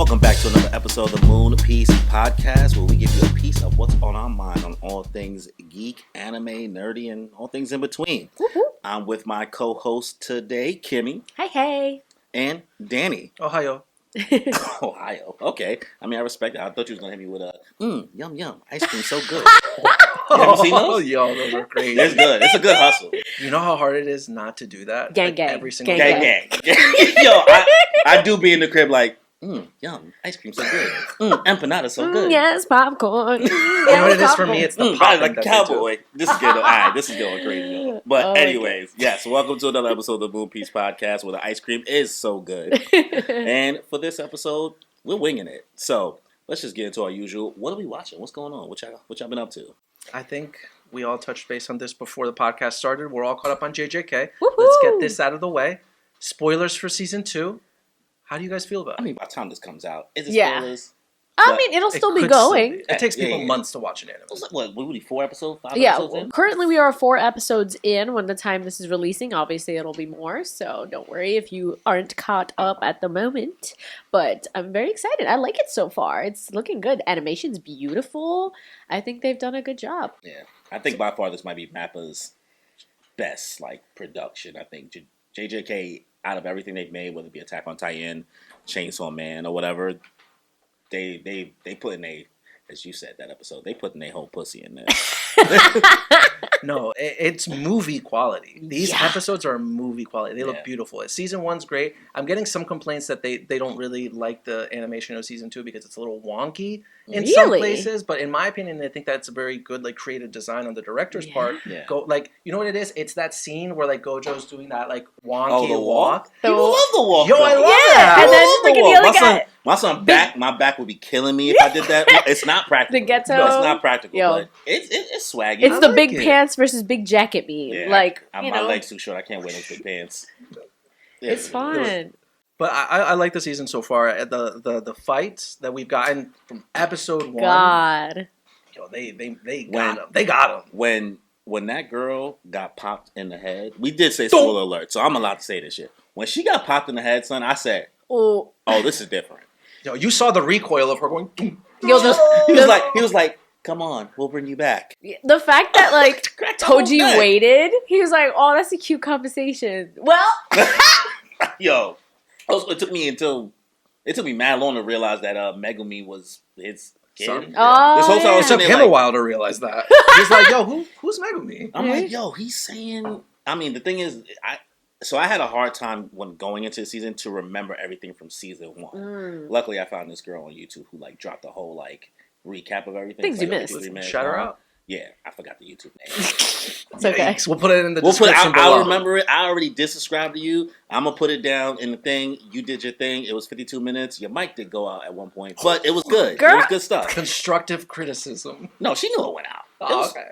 Welcome back to another episode of the Moon Piece Podcast, where we give you a piece of what's on our mind on all things geek, anime, nerdy, and all things in between. Woo-hoo. I'm with my co-host today, Kimmy. Hey. And Danny. Ohio. Ohio. Okay. I mean, I respect that. I thought you was going to hit me with a, yum, yum. Ice cream so good. You ever seen those? Yo, those are great. It's good. It's a good hustle. You know how hard it is not to do that? Gang, gang. Every single Gang, day. Gang. Yo, I do be in the crib like, yum, ice cream so good. Empanada so good. Yes, popcorn. You know what it is for me? It's the I pop like a cowboy. This is good. All right, this is going crazy. But anyways, yes, welcome to another episode of the Moon Piece Podcast, where the ice cream is so good. And for this episode, we're winging it. So let's just get into our usual. What are we watching? What's going on? What y'all been up to? I think we all touched base on this before the podcast started. We're all caught up on JJK. Woo-hoo. Let's get this out of the way. Spoilers for season 2. How do you guys feel about it? I mean, by the time this comes out, is it Yeah. spoilers? I mean, it'll still be could going. It takes people Yeah. months to watch an anime. It was like, what, we 4 episodes? 5 Yeah, episodes in? currently we are 4 episodes in when the time this is releasing. Obviously, it'll be more, so don't worry if you aren't caught up at the moment. But I'm very excited. I like it so far. It's looking good. Animation's beautiful. I think they've done a good job. Yeah. I think by far this might be Mappa's best, production. I think JJK, out of everything they've made, whether it be Attack on Titan, Chainsaw Man, or whatever, they put in as you said that episode, they put in their whole pussy in there. No, it's movie quality. These Yeah. episodes are movie quality. They Yeah. look beautiful. Season 1's great. I'm getting some complaints that they don't really like the animation of season 2 because it's a little wonky in some Really? places. But in my opinion, I think that's a very good creative design on the director's Yeah. part. Yeah. You know what it is? It's that scene where Gojo's doing that wonky the walk. People love the walk. Yo, I though. love Yeah, that. and then People love look at the the walk. other guy. My back would be killing me if I did that. It's not practical. The ghetto. No, it's not practical. Yo. But it's swaggy. It's I the like big it. pants versus big jacket meme. Yeah, You my know, legs too short. I can't wear those big pants. Yeah, it's fun. But I like the season so far. The fights that we've gotten from episode 1. God. Yo, they got him. They got him. When that girl got popped in the head, we did say spoiler alert, so I'm allowed to say this shit. When she got popped in the head, son, I said, Oh, this is different. Yo, you saw the recoil of her going. Doom. yo, He was like, come on, we'll bring you back. the fact that Toji back. waited, he was like, "Oh, that's a cute conversation." Well, Yo, it took me mad long to realize that Megumi was his kid. Son. oh, This whole time I It was took sitting there him a like- while to realize that. He's like, yo, who's Megumi? I'm like, yo, he's saying. I mean, the thing is, I had a hard time when going into the season to remember everything from season 1. Luckily, I found this girl on YouTube who dropped a whole recap of everything. Things It's you like a missed. 53 minute Shout her long. out. Yeah, I forgot the YouTube name. It's okay. Yikes. We'll put it in the We'll put. description below. I'll remember it. I already did subscribe to you. I'm gonna put it down in the thing. You did your thing. It was 52 minutes. Your mic did go out at one point, but it was good. Girl. It was good stuff. Constructive criticism. No, she knew it went out. Okay.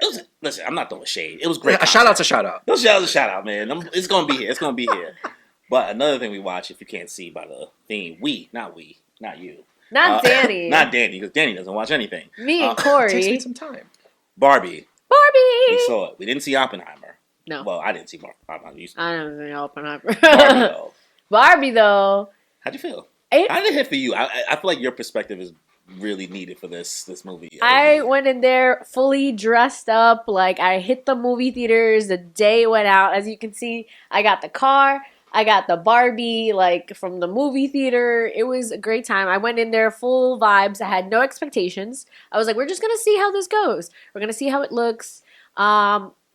Listen, I'm not throwing shade. It was great. A shout out's a shout out. No shout out's a shout out, man. It's gonna be here. It's gonna be here. But another thing we watch, if you can't see by the theme, not you. Not Danny. Not Danny, because Danny doesn't watch anything. Me and It takes me Corey. some time. Barbie. We Barbie. saw it. We didn't see Oppenheimer. No, Well, I didn't see Oppenheimer. You saw I don't know Oppenheimer. Barbie, though. Barbie though. How'd you feel? It- How did it hit for you? I feel like your perspective is really needed for this movie. I went in there fully dressed up. I hit the movie theaters the day it went out. As you can see, I got the car. I got the Barbie, from the movie theater. It was a great time. I went in there full vibes. I had no expectations. I was like, we're just going to see how this goes. We're going to see how it looks.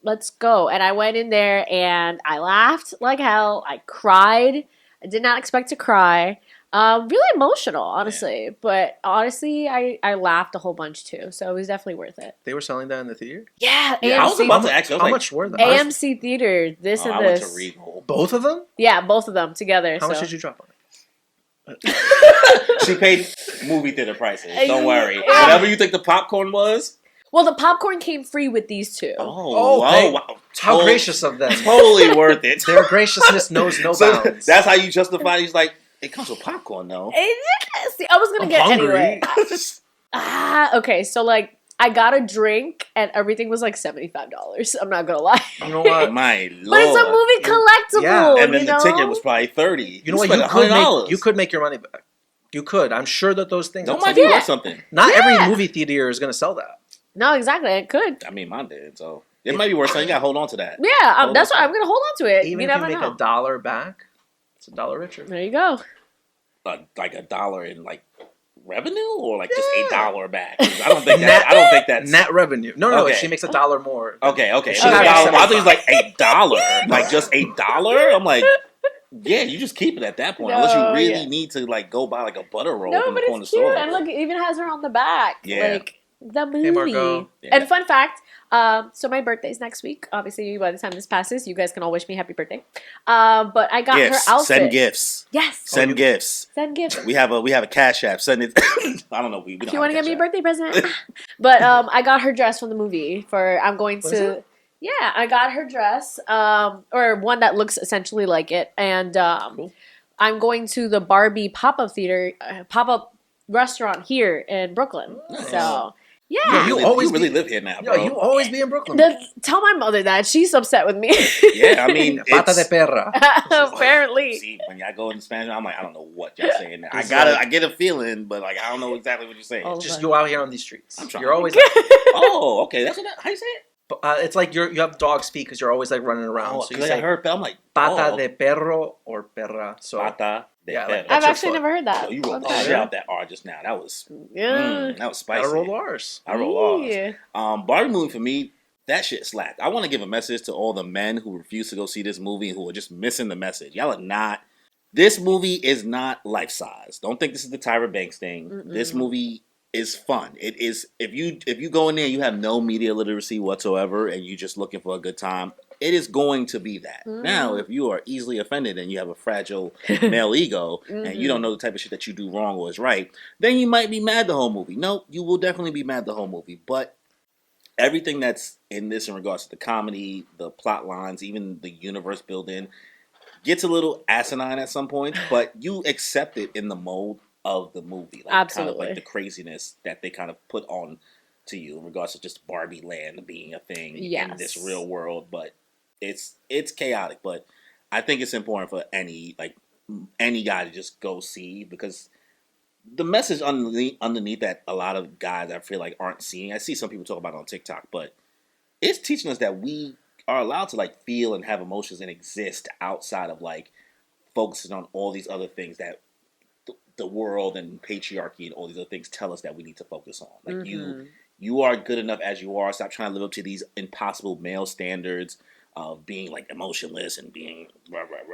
Let's go. And I went in there and I laughed like hell. I cried. I did not expect to cry. Really emotional, honestly. Yeah. But honestly, I laughed a whole bunch too. So it was definitely worth it. They were selling that in the theater? Yeah, AMC. I was about to ask you. How much were they? AMC Theater, this and I this. went to Regal. Both of them? Yeah, both of them together. How much did you drop on it? She paid movie theater prices. Don't worry. Whatever you think the popcorn was. Well, the popcorn came free with these two. Wow. How gracious of them. Totally worth it. Their graciousness knows no bounds. That's how you justify it. He's like, it comes with popcorn, though. See, I was going to get hungry. anyway. Okay, so I got a drink and everything was $75. I'm not going to lie. You know what? My lord. But it's a movie collectible. Yeah. And then the ticket was probably $30. You know what? You could make your money back. You could. I'm sure that those things. That at might some be point- worth something. Not Yeah. every movie theater is going to sell that. No, exactly. It could. I mean, mine did. So it might be worth something. You got to hold on to that. Yeah, Hold that's on why to I'm gonna hold on to it. Even you if never you make know. $1 back, it's $1 richer. There you go. Like $1 in like revenue or like just Yeah. $8 back. 'Cause I don't think that. I don't think that's Net revenue. No, Okay. if she makes $1 more. Okay. If If she it's makes $1, I thought it was $75. like $8. Like just $8. I'm like, yeah, you just keep it at that point, unless No, you really yeah. need to like go buy like a butter roll No, from the but corner it's cute. store. And look, it even has her on the back. Yeah. Like the movie. Hey, Margot. Yeah. And fun fact, so my birthday's next week. Obviously, by the time this passes, you guys can all wish me happy birthday. But I got Gifts. her outfit. Send gifts. Yes. Send gifts. Send gifts. We have a Cash App. Send it. I don't know. We don't If you want to get me a birthday present. But I got her dress from the movie I'm going What is to it? yeah, I got her dress or one that looks essentially like it, and Cool. I'm going to the Barbie pop-up theater pop-up restaurant here in Brooklyn. Nice. So Yeah, yeah. you You always really be- live here now, Yo, bro. you always be in Brooklyn. Tell my mother that she's upset with me. Yeah, I mean, Pata de it's, perra. Apparently. see, when y'all go in Spanish, I'm like, I don't know what y'all saying there. It's I get a feeling, but like, I don't know exactly what you're saying. Oh. Just go out here on these streets. I'm trying. You're always. Oh, okay, that's how you say it. It's like you have dog's feet because you're always like running around. Oh, So you 'cause I say heard, I'm like, pata oh, de perro or perra. So pata de Yeah, like perro. That's I've your actually foot. never heard that. Oh, you rolled the Okay. shit out that R just now. That was Yeah. that was spicy. gotta roll R's. I roll R's. Yeah. Barbie movie for me, that shit slapped. I want to give a message to all the men who refuse to go see this movie and who are just missing the message. Y'all are not. This movie is not life size. Don't think this is the Tyra Banks thing. Mm-mm. This movie is fun. It is. If you go in there and you have no media literacy whatsoever and you're just looking for a good time, it is going to be that. Mhm. Now, if you are easily offended and you have a fragile male ego and you don't know the type of shit that you do wrong or is right, then you might be mad the whole movie. No, you will definitely be mad the whole movie. But everything that's in this in regards to the comedy, the plot lines, even the universe building, gets a little asinine at some point, but you accept it in the mold of the movie. Like, kind of Absolutely. like the craziness that they kind of put on to you in regards to just Barbie land being a thing in Yes. this real world. But it's chaotic. But I think it's important for any guy to just go see, because the message underneath that a lot of guys I feel like aren't seeing. I see some people talk about it on TikTok, but it's teaching us that we are allowed to like feel and have emotions and exist outside of like focusing on all these other things that the world and patriarchy and all these other things tell us that we need to focus on. Like Mhm. you are good enough as you are. Stop trying to live up to these impossible male standards of being like emotionless and being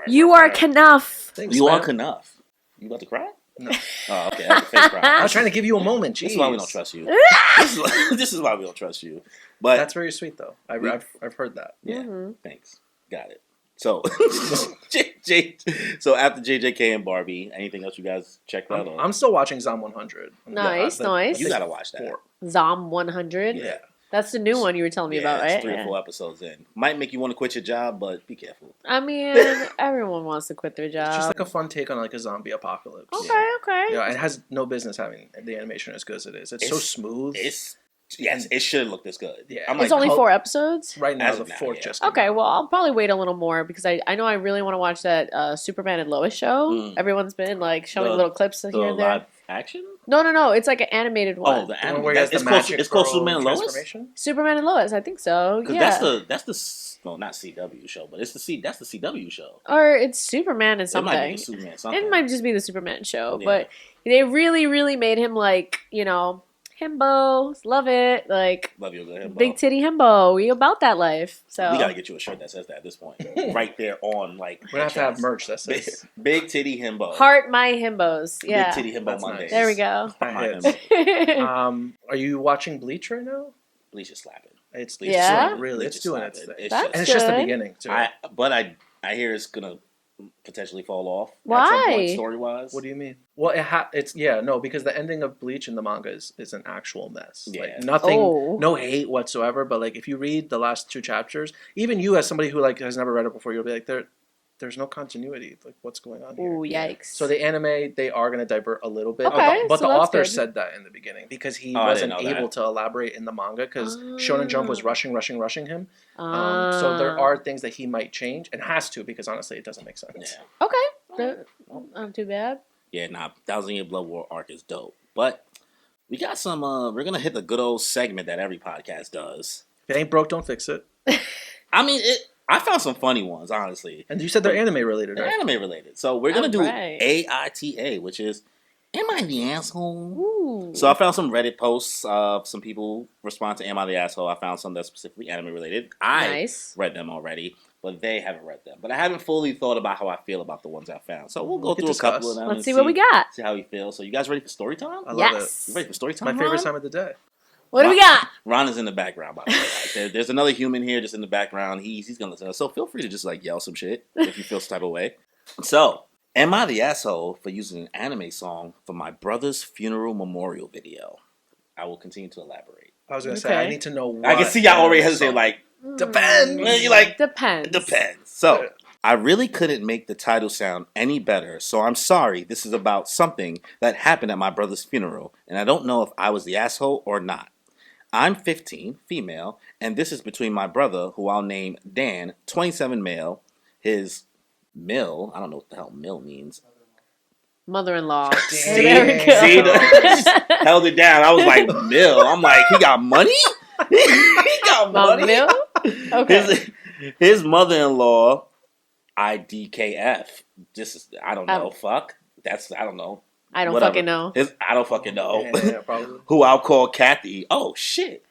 You are enough. Thanks, you man. are enough. You about to cry? No. Oh, okay. That's a fake cry. I was trying to give you a moment. Jeez. This is why we don't trust you. This is why we don't trust you. But That's very sweet, though. I've heard that. yeah, Mhm. thanks. Got it. So, so after JJK and Barbie, anything else you guys checked out? I'm still watching Zom 100. Nice, nice. You gotta watch that. Zom 100. Yeah. That's the new one you were telling me about, it's right? 3 or Yeah. 4 episodes in. Might make you want to quit your job, but be careful. I mean, everyone wants to quit their It's just job. like a fun take on like a zombie apocalypse. Okay, okay. Yeah, it has no business having the animation as good as it is. It's so smooth. It should look this good. Yeah. I'm It's like, only 4 episodes? Right now, As the of now, fourth yeah. just came Okay, out. well, I'll probably wait a little more because I know I really want to watch that Superman and Lois show. Mm. Everyone's been like showing The- little clips the here and there. live action. No. It's like an animated one. Oh, the The one anime. where he has It's the called magic it's called girl Superman and Lois. transformation? Superman and Lois, I think so. Because Yeah. that's the well, not CW show, but that's the CW show. Or it's Superman and It might something. be the Superman something. It might just be the Superman show, Yeah. but they really, really made him like, himbo, love it, like Love you, good himbo. big titty himbo. We about that life. So We gotta get you a shirt that says that at this point, right there on like. We're going to have merch that big, says big titty himbo. heart my himbos. Yeah, Big titty himbo That's Mondays. nice. there we go. Heart my That himbo. Are you watching Bleach right now? Bleach is slapping. It's Yeah? doing, really, Bleach it's is doing its slapping. thing. It's That's just- And it's just the good. beginning, too. I hear it's gonna potentially fall off. Why? Story wise. What do you mean? Well, because the ending of Bleach in the manga is an actual mess. Yeah. Like nothing, Oh. no hate whatsoever. But like if you read the last 2 chapters, even you as somebody who like has never read it before, you'll be like, there's no continuity. Like what's going on here? Ooh, yikes. So the anime, they are going to divert a little bit. Okay, but so the that's author good. said that in the beginning because he Oh, I didn't wasn't know that. able to elaborate in the manga because Shonen Jump was Ah. rushing him. So there are things that he might change and has to because honestly, it doesn't make sense. Yeah. Okay, not too bad. Yeah, nah, Thousand Year Blood War arc is dope. But we got some. We're gonna hit the good old segment that every podcast does. If it ain't broke, don't fix it. I mean, I found some funny ones, honestly. And you said they're anime related, They're right? anime related. So we're gonna do Alright. AITA, which is Am I the Asshole? Ooh. So I found some Reddit posts of some people respond to Am I the Asshole? I found some that's specifically anime related. I Nice. read them already, but they haven't read them. But I haven't fully thought about how I feel about the ones I found. So we'll go We could through a couple discuss. of them. Let's and see what we got. See how we feel. So you guys ready for story time? I love Yes. You ready for story It's time? my favorite Ron? time of the day. What do we got? Ron is in the background, by the way. Like, there's another human here just in the background. He's gonna listen. So feel free to just like yell some shit if you feel some type of way. So, am I the asshole for using an anime song for my brother's funeral memorial video? I will continue to elaborate. I was gonna say I Okay. need to know. What I can see y'all already hesitate. song. Like, Depends. well, you like Depends. it depends. So, I really couldn't make the title sound any better, so I'm sorry. This is about something that happened at my brother's funeral, and I don't know if I was the asshole or not. I'm 15, female, and this is between my brother, who I'll name Dan, 27, male, his mill, I don't know what the hell mill means. Mother-in-law. See? There we go. See, held it down. I was like, mill. I'm like, he got money? He got My money? mill? Okay. His mother-in-law, IDKF. Just, I don't know, fuck. I don't know. I don't Whatever. fucking know. I don't fucking know. Yeah, probably. Who I'll call Kathy. Oh, shit.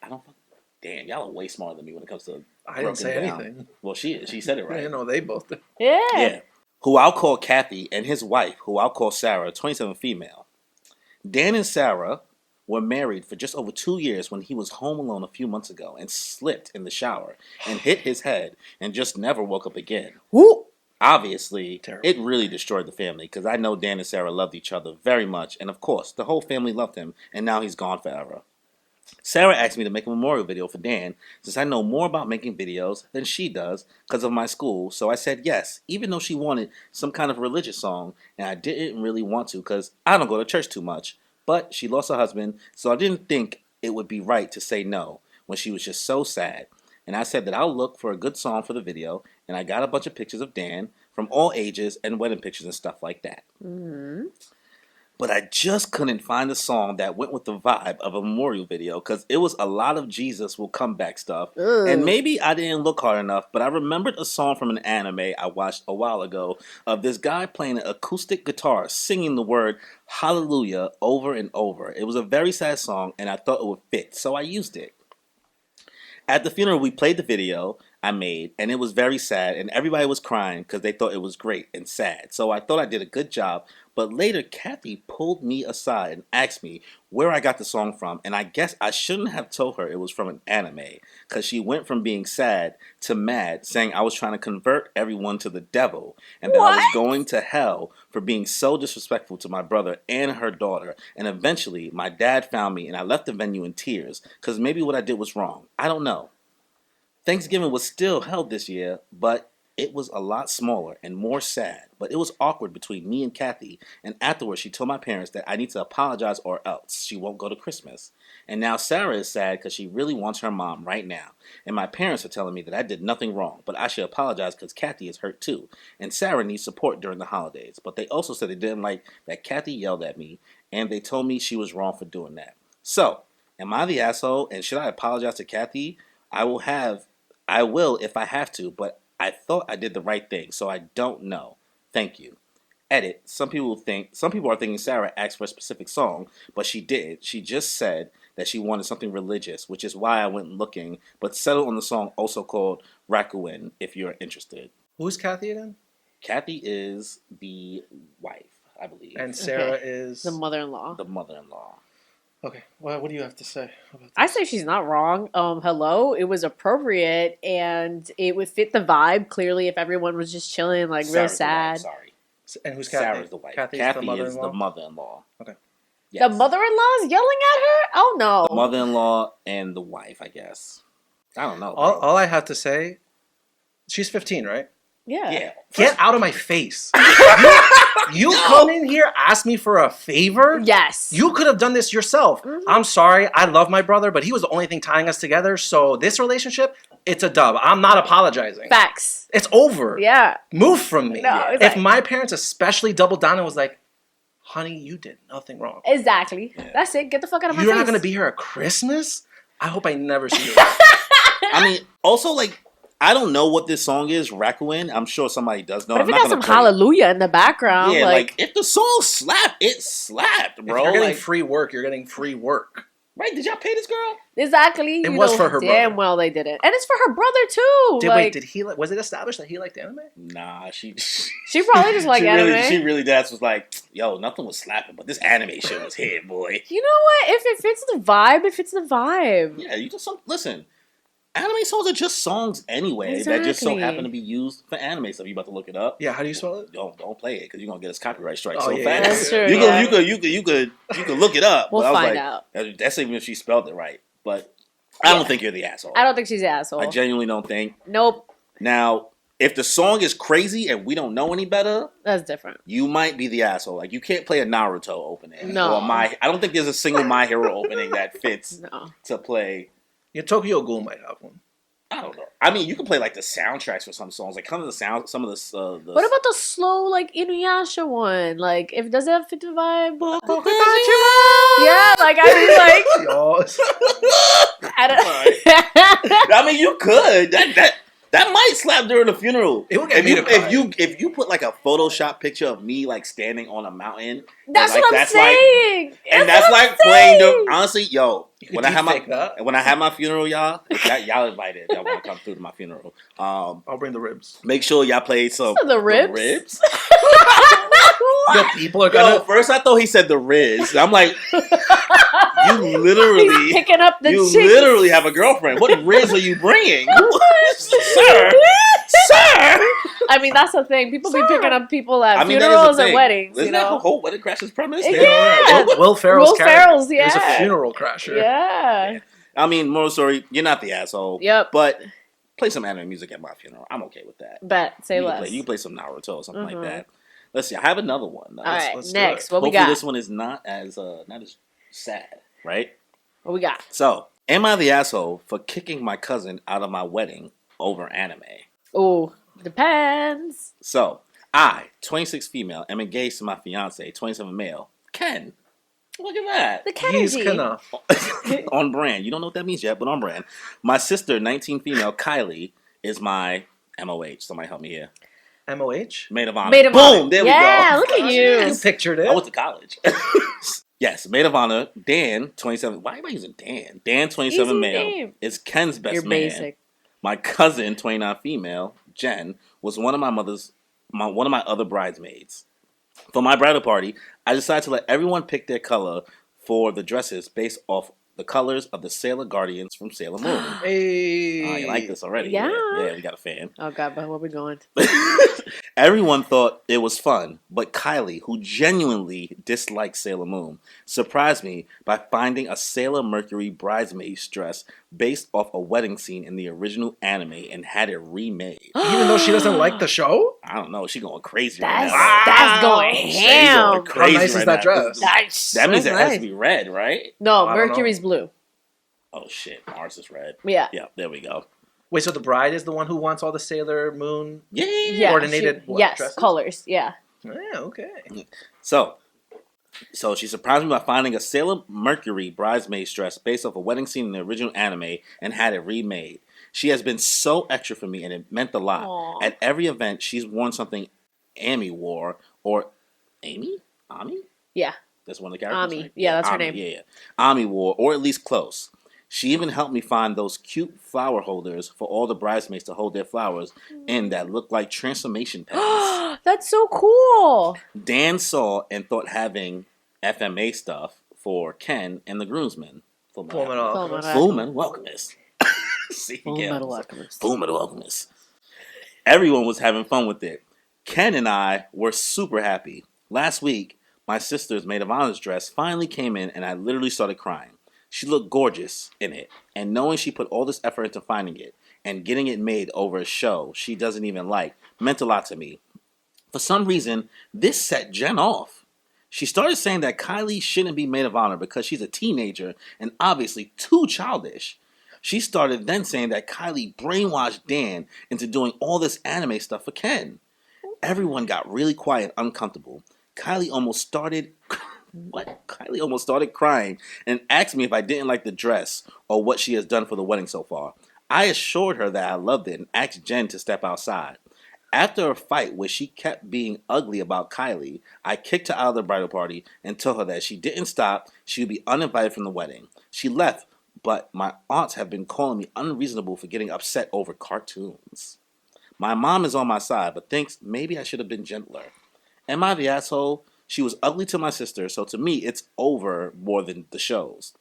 Damn, y'all are way smarter than me when it comes to I didn't say broken down. anything. Well, she is. She said it right. You know, they both. Yeah. Yeah. Who I'll call Kathy, and his wife, who I'll call Sarah, 27, female. Dan and Sarah were married for just over 2 years when he was home alone a few months ago and slipped in the shower and hit his head and just never woke up again. Who? Obviously, Terrible. it really destroyed the family because I know Dan and Sarah loved each other very much, and of course, the whole family loved him, and now he's gone forever. Sarah asked me to make a memorial video for Dan since I know more about making videos than she does because of my school, so I said yes, even though she wanted some kind of religious song, and I didn't really want to because I don't go to church too much. But she lost her husband, so I didn't think it would be right to say no when she was just so sad. And I said that I'll look for a good song for the video, and I got a bunch of pictures of Dan from all ages and wedding pictures and stuff like that. Mm-hmm. But I just couldn't find a song that went with the vibe of a memorial video because it was a lot of Jesus will come back stuff. Ugh. And maybe I didn't look hard enough, but I remembered a song from an anime I watched a while ago of this guy playing an acoustic guitar singing the word hallelujah over and over. It was a very sad song and I thought it would fit, so I used it. At the funeral, we played the video I made, and it was very sad, and everybody was crying because they thought it was great and sad. So I thought I did a good job, but later Kathy pulled me aside and asked me where I got the song from, and I guess I shouldn't have told her it was from an anime because she went from being sad to mad, saying I was trying to convert everyone to the devil and that I was What? going to hell for being so disrespectful to my brother and her daughter. And eventually, my dad found me, and I left the venue in tears because maybe what I did was wrong. I don't know. Thanksgiving was still held this year, but it was a lot smaller and more sad. But it was awkward between me and Kathy, and afterwards she told my parents that I need to apologize or else she won't go to Christmas. And now Sarah is sad because she really wants her mom right now. And my parents are telling me that I did nothing wrong, but I should apologize because Kathy is hurt too. And Sarah needs support during the holidays. But they also said they didn't like that Kathy yelled at me, and they told me she was wrong for doing that. So, am I the asshole, and should I apologize to Kathy? I will if I have to, but I thought I did the right thing, so I don't know. Thank you. Edit. Some people are thinking Sarah asked for a specific song, but she didn't. She just said that she wanted something religious, which is why I went looking, but settled on the song also called Rakuin, if you're interested. Who's Kathy again? Kathy is the wife, I believe. And Sarah Okay. is The mother-in-law. the mother-in-law. Okay. Well, what do you have to say about this? I say she's not wrong. Hello, it was appropriate and it would fit the vibe. Clearly, if everyone was just chilling, like real Sarah's the sad. wife, sorry. And who's Kathy? Sarah's the wife. Kathy's Kathy the mother-in-law. is the mother-in-law. Okay. Yes. The mother-in-law's yelling at her? Oh no. The mother-in-law and the wife, I guess. I don't know. All, bro. all I have to say, she's 15, right? Yeah. Yeah. Get out of my face. You come in here, ask me for a favor? Yes. You could have done this yourself. Mhm. I'm sorry. I love my brother, but he was the only thing tying us together. So this relationship, it's a dub. I'm not apologizing. Facts. It's over. Yeah. Move from me. No, it's If like- my parents especially doubled down and was like, honey, you did nothing wrong. Exactly. Yeah. That's it. Get the fuck out of my face. You're not gonna be here at Christmas? I hope I never see you. I mean, also, like, I don't know what this song is, Rakuin. I'm sure somebody does know. But if I'm it not got gonna some play it. hallelujah in the background, Yeah, like if the song slapped, it slapped, If bro. you're getting Like, free work, you're getting free work. right? Did y'all pay this girl? exactly. It you was know for her damn brother. well they didn't, and it's for her brother too. Did he like? Was it established that he liked anime? Nah, she She probably just like anime. She really that's was like, yo, nothing was slapping, but this anime shit was hit, boy. You know what? If it fits the vibe, it fits the vibe. Yeah, you just listen. Anime songs are just songs anyway that just so Exactly. happen to be used for anime stuff. You about to look it up? Yeah. How do you spell it? Don't play it because you're gonna get us copyright strike Oh, so yeah, fast. That's true, You yeah. could look it up. We'll but I was find like, out. That's even if she spelled it right. But I don't think you're the asshole. I don't think she's an asshole. I genuinely don't think. Nope, Now, if the song is crazy and we don't know any better, that's different. you might be the asshole. Like you can't play a Naruto opening. No. Or I don't think there's a single My Hero opening that fits No. to play. Yeah, Tokyo Ghoul might have one. I don't know. I mean, you can play like the soundtracks for some songs, like some of the some of the. What about the slow like Inuyasha one? Like, if does that fit the vibe? Yeah, like I mean, like Yours. I mean, you could. That might slap during the funeral. It would get me to cry. If you put like a Photoshop picture of me like standing on a mountain, That's like, what I'm that's saying. and That's that's what like I'm playing saying. the honestly, yo. You could When I have deepfake that. when I have my funeral, y'all invited. Y'all want to come through to my funeral. I'll bring the ribs. Make sure y'all play some So the ribs? ribs? Yo, people are Yo, gonna. first I thought he said the Riz. I'm like, you He's literally, picking up the you chicks. literally have a girlfriend. What Riz are you bringing, sir? Sir. I mean, that's the thing. People be picking up people at I mean, that is funerals the and thing. weddings. Isn't you that know? the whole Wedding Crashers premise? Yeah. Will Ferrell's Will character Ferrell's, is a yeah. funeral crasher. Yeah. I mean, moral story, you're not the asshole. Yep. But play some anime music at my funeral. I'm okay with that. Bet. Say you less. Can play some Naruto or something like Mhm. that. Let's see. I have another one. All right. let's do Next, it. what we Hopefully got? this one is not as sad, right? What we got? So, am I the asshole for kicking my cousin out of my wedding over anime? Ooh, depends. So, I, 26 female, am engaged to my fiance, 27 male, Ken. Look at The He's Kennedy. gonna. that. On brand. You don't know what that means yet, but on brand. My sister, 19 female, Kylie, is my MOH. Somebody help me here. MOH? Maid of honor. Maid of Boom! honor. There Yeah, we go. look at you. You pictured it. I went to college. Yes, maid of honor, Dan, 27. Why am I using Dan? Dan, 27 Easy male, name. is Ken's best You're man. basic. My cousin, 29 female, Jen, was one of my other bridesmaids. For my bridal party, I decided to let everyone pick their color for the dresses based off the colors of the Sailor Guardians from Sailor Moon. Hey. Oh, you like this already? Yeah. Yeah, we got a fan. Oh God, but where we going? Everyone thought it was fun, but Kylie, who genuinely dislikes Sailor Moon, surprised me by finding a Sailor Mercury bridesmaid's dress based off a wedding scene in the original anime and had it remade. Even though she doesn't like the show? I don't know, she going crazy That's right now. that's going She ham. going crazy How nice is right that now. dress? Nice. That means it That's has nice. to be red, right? No, I don't know. Mercury's blue. Oh shit, ours is red. Yeah. Yeah, there we go. Wait, so the bride is the one who wants all the Sailor Moon? Yeah. Yeah. Coordinated what, yes, dresses? colors. Yeah. Yeah, okay. So she surprised me by finding a Sailor Mercury bridesmaid's dress based off a wedding scene in the original anime and had it remade. She has been so extra for me and it meant a lot. Aw. At every event, she's worn something Amy wore or Amy? Ami? Yeah. That's one of the characters. Ami. right? Yeah, that's her Ami, name. Yeah. Ami wore, or at least close. She even helped me find those cute flower holders for all the bridesmaids to hold their flowers in that looked like transformation pens. That's so cool. Dan saw and thought having FMA stuff for Ken and the groomsmen. Full Metal Alchemist. Full Metal Alchemist. See, Full again, Metal Alchemist. Full Metal Alchemist. Everyone was having fun with it. Ken and I were super happy. Last week, my sister's maid of honor's dress finally came in and I literally started crying. She looked gorgeous in it, and knowing she put all this effort into finding it and getting it made over a show she doesn't even like meant a lot to me. For some reason, this set Jen off. She started saying that Kylie shouldn't be maid of honor because she's a teenager and obviously too childish. She started then saying that Kylie brainwashed Dan into doing all this anime stuff for Ken. Everyone got really quiet and uncomfortable. Kylie almost started What? Kylie almost started crying and asked me if I didn't like the dress or what she has done for the wedding so far. I assured her that I loved it and asked Jen to step outside. After a fight where she kept being ugly about Kylie, I kicked her out of the bridal party and told her that if she didn't stop, she would be uninvited from the wedding. She left, but my aunts have been calling me unreasonable for getting upset over cartoons. My mom is on my side, but thinks maybe I should have been gentler. Am I the asshole? She was ugly to my sister, so to me, it's over more than the shows.